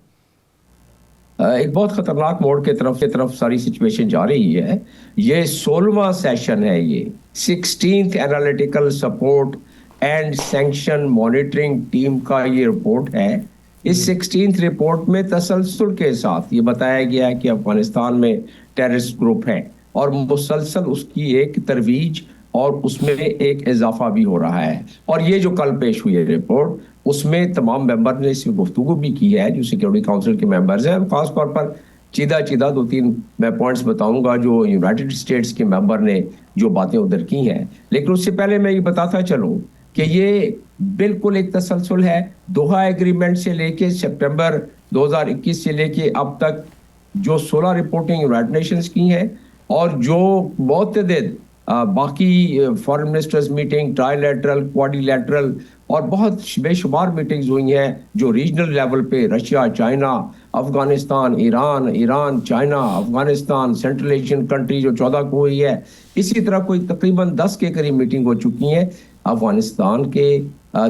ایک بہت خطرناک موڑ کے طرف ساری سچویشن جا رہی ہے. یہ 16واں سیشن ہے، یہ 16th analytical support and sanction monitoring team کا یہ رپورٹ ہے. اس 16th رپورٹ میں تسلسل کے ساتھ یہ بتایا گیا ہے کہ افغانستان میں ٹیررسٹ گروپ ہیں اور مسلسل اس کی ایک ترویج اور اس میں ایک اضافہ بھی ہو رہا ہے. اور یہ جو کل پیش ہوئی ہے رپورٹ، اس میں تمام ممبر نے اس میں گفتگو بھی کی ہے جو سیکیورٹی کونسل کے ممبرز ہیں. خاص طور پر چیدہ 2-3 میں پوائنٹس بتاؤں گا جو یونائٹڈ اسٹیٹس کے ممبر نے جو باتیں ادھر کی ہیں. لیکن اس سے پہلے میں یہ بتاتا چلوں کہ یہ بالکل ایک تسلسل ہے. دوحہ ایگریمنٹ سے لے کے سپٹمبر 2021 سے لے کے اب تک جو 16 رپورٹیں یونائٹڈ نیشنز کی ہیں اور جو متعدد باقی foreign ministers meeting, trilateral, quadrilateral اور بہت بے شمار میٹنگز ہوئی ہیں جو ریجنل لیول پہ Russia, China, Afghanistan, Iran, China, Afghanistan, Central Asian country جو 14 کو ہوئی ہے. اسی طرح کوئی تقریباً 10 کے قریب میٹنگ ہو چکی ہیں. افغانستان کے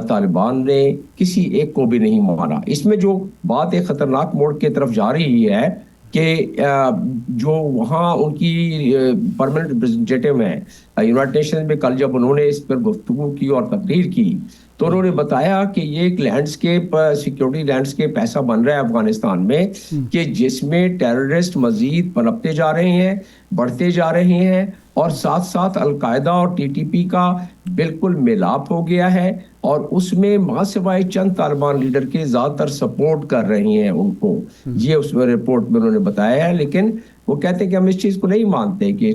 طالبان نے کسی ایک کو بھی نہیں مارا. اس میں جو بات ایک خطرناک موڑ کی طرف جا رہی ہے کہ جو وہاں ان کی پرماننٹ ریپرزنٹیٹیو ہیں یونائٹڈ نیشنز میں، کل جب انہوں نے اس پر گفتگو کی اور تقریر کی تو انہوں نے بتایا کہ یہ ایک لینڈسکیپ، سیکیورٹی لینڈسکیپ ایسا بن رہا ہے افغانستان میں کہ جس میں ٹیررسٹ مزید پنپتے جا رہے ہیں، بڑھتے جا رہے ہیں اور ساتھ ساتھ القاعدہ اور ٹی ٹی پی کا بالکل میلاپ ہو گیا ہے. اور اس میں ماں سوائے چند طالبان لیڈر کے زیادہ تر سپورٹ کر رہے ہیں ان کو. یہ اس میں رپورٹ میں انہوں نے بتایا ہے. لیکن وہ کہتے ہیں کہ ہم اس چیز کو نہیں مانتے کہ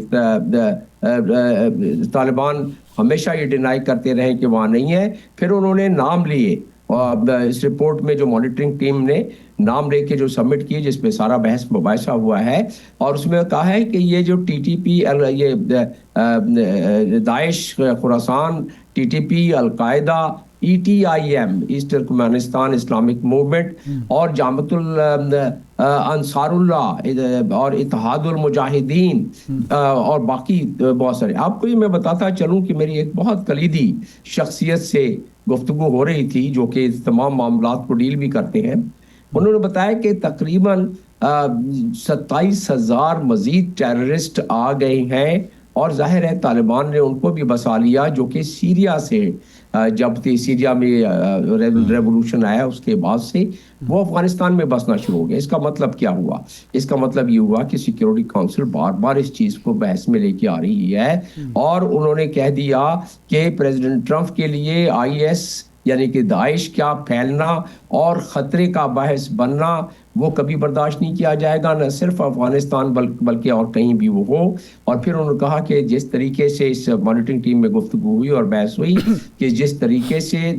طالبان ہمیشہ یہ ڈینائی کرتے رہے کہ وہاں نہیں ہے. پھر انہوں نے نام لیے اس رپورٹ میں، جو مانیٹرنگ ٹیم نے نام لے کے جو سبمٹ کیے جس میں سارا بحث مباحثہ ہوا ہے، اور اس میں کہا ہے کہ یہ جو ٹی ٹی پی، یہ داعش، خراسان، ٹی ٹی پی، القاعدہ، ETIM East Turkmenistan Islamic movement اور جامعۃ انصاراللہ اور اتحاد المجاہدین اور باقی بہت سارے. آپ کو یہ میں بتاتا چلوں کہ میری ایک بہت کلیدی شخصیت سے گفتگو ہو رہی تھی جو کہ تمام معاملات کو ڈیل بھی کرتے ہیں. انہوں نے بتایا کہ تقریباً 27,000 مزید ٹیررسٹ آ گئے ہیں اور ظاہر ہے طالبان نے ان کو بھی بسا لیا جو کہ سیریا سے جب سیریا میں ریولوشن آیا اس کے بعد سے وہ افغانستان میں بسنا شروع ہو گیا. اس کا مطلب کیا ہوا؟ اس کا مطلب یہ ہوا کہ سیکیورٹی کونسل بار بار اس چیز کو بحث میں لے کے آ رہی ہے اور انہوں نے کہہ دیا کہ پریزیڈنٹ ٹرمپ کے لیے IS یعنی کہ داعش کیا پھیلنا اور خطرے کا باعث بننا وہ کبھی برداشت نہیں کیا جائے گا، نہ صرف افغانستان بلکہ اور کہیں بھی وہ ہو. اور پھر انہوں نے کہا کہ جس طریقے سے اس مانیٹرنگ ٹیم میں گفتگو ہوئی اور بحث ہوئی کہ جس طریقے سے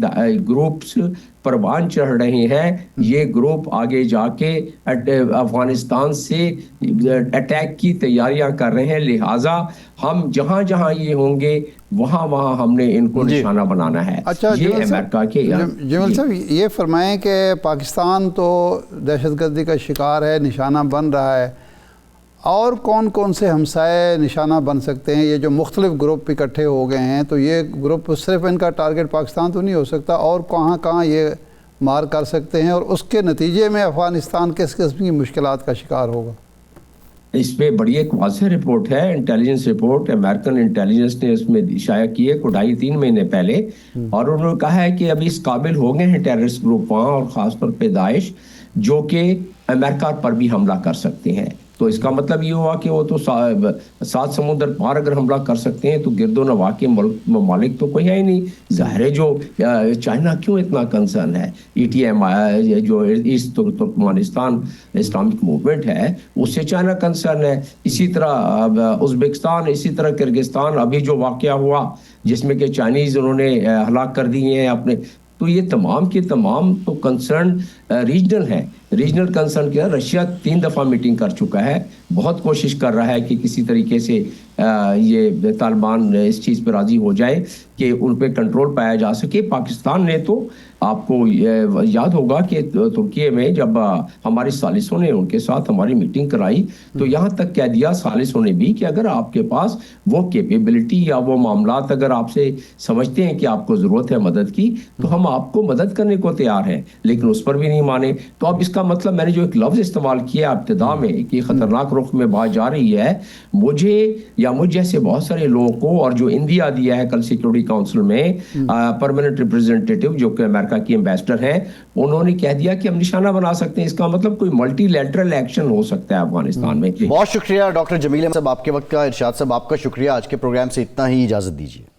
گروپس پروان چڑھ رہے ہیں یہ گروپ آگے جا کے افغانستان سے اٹیک کی تیاریاں کر رہے ہیں، لہٰذا ہم جہاں جہاں یہ ہوں گے وہاں وہاں ہم نے ان کو نشانہ بنانا ہے. اچھا یہ امریکہ کے جمیل صاحب یہ فرمائیں کہ پاکستان تو دہشت گردی کا شکار ہے، نشانہ بن رہا ہے، اور کون کون سے ہمسائے نشانہ بن سکتے ہیں؟ یہ جو مختلف گروپ اکٹھے ہو گئے ہیں تو یہ گروپ صرف ان کا ٹارگٹ پاکستان تو نہیں ہو سکتا، اور کہاں کہاں یہ مار کر سکتے ہیں اور اس کے نتیجے میں افغانستان کس قسم کی مشکلات کا شکار ہوگا؟ اس پہ بڑی ایک واضح رپورٹ ہے، انٹیلیجنس رپورٹ امریکن انٹیلیجنس نے اس میں شائع کی ہے 2.5-3 مہینے پہلے، اور انہوں نے کہا ہے کہ ابھی اس قابل ہو گئے ہیں ٹیررسٹ گروپ وہاں اور خاص طور پہ داعش جو کہ امریکہ پر بھی حملہ کر سکتے ہیں. تو اس کا مطلب یہ ہوا کہ وہ تو 7 سمندر پار اگر حملہ کر سکتے ہیں تو گرد و نواح کے ممالک تو کوئی ہے ہی نہیں. ظاہر ہے جو چائنا کیوں اتنا کنسرن ہے، ETM جو ایسٹ ترکمانستان اسلامک موومنٹ ہے اس سے چائنا کنسرن ہے. اسی طرح ازبکستان، اسی طرح کرگستان ابھی جو واقعہ ہوا جس میں کہ چائنیز انہوں نے ہلاک کر دیے ہیں اپنے. تو یہ تمام کے تمام تو کنسرن ریجنل ہیں. ریجنل کنسرن کیا، رشیا 3 دفعہ میٹنگ کر چکا ہے، بہت کوشش کر رہا ہے کہ کسی طریقے سے یہ طالبان اس چیز پہ راضی ہو جائے کہ ان پہ کنٹرول پایا جا سکے. پاکستان نے تو آپ کو یاد ہوگا کہ ترکیے میں جب ہماری ثالثوں نے ان کے ساتھ ہماری میٹنگ کرائی تو یہاں تک کہہ دیا ثالثوں نے بھی کہ اگر آپ کے پاس وہ کیپیبلٹی یا وہ معاملات اگر آپ سے سمجھتے ہیں کہ آپ کو ضرورت ہے مدد کی تو ہم آپ کو مدد کرنے کو تیار ہیں، لیکن اس پر بھی نہیں مانے. تو اب اس کا مطلب میں نے جو ایک لفظ استعمال کیا ابتدا میں کہ خطرناک رخ میں بات جا رہی ہے، مجھے یا مجھ جیسے بہت سارے لوگوں کو، اور جو انڈیا دیا ہے کل سیکیورٹی کونسل میں پرماننٹ ریپریزنٹیٹیو جو کہ امریکہ کی ایمبیسڈر ہیں، انہوں نے کہہ دیا کہ ہم نشانہ بنا سکتے ہیں. اس کا مطلب کوئی ملٹی لیٹرل ایکشن ہو سکتا ہے افغانستان میں. بہت شکریہ ڈاکٹر جمیل صاحب آپ کے وقت کا. ارشاد صاحب آپ کا شکریہ. آج کے پروگرام سے اتنا ہی، اجازت دیجیے.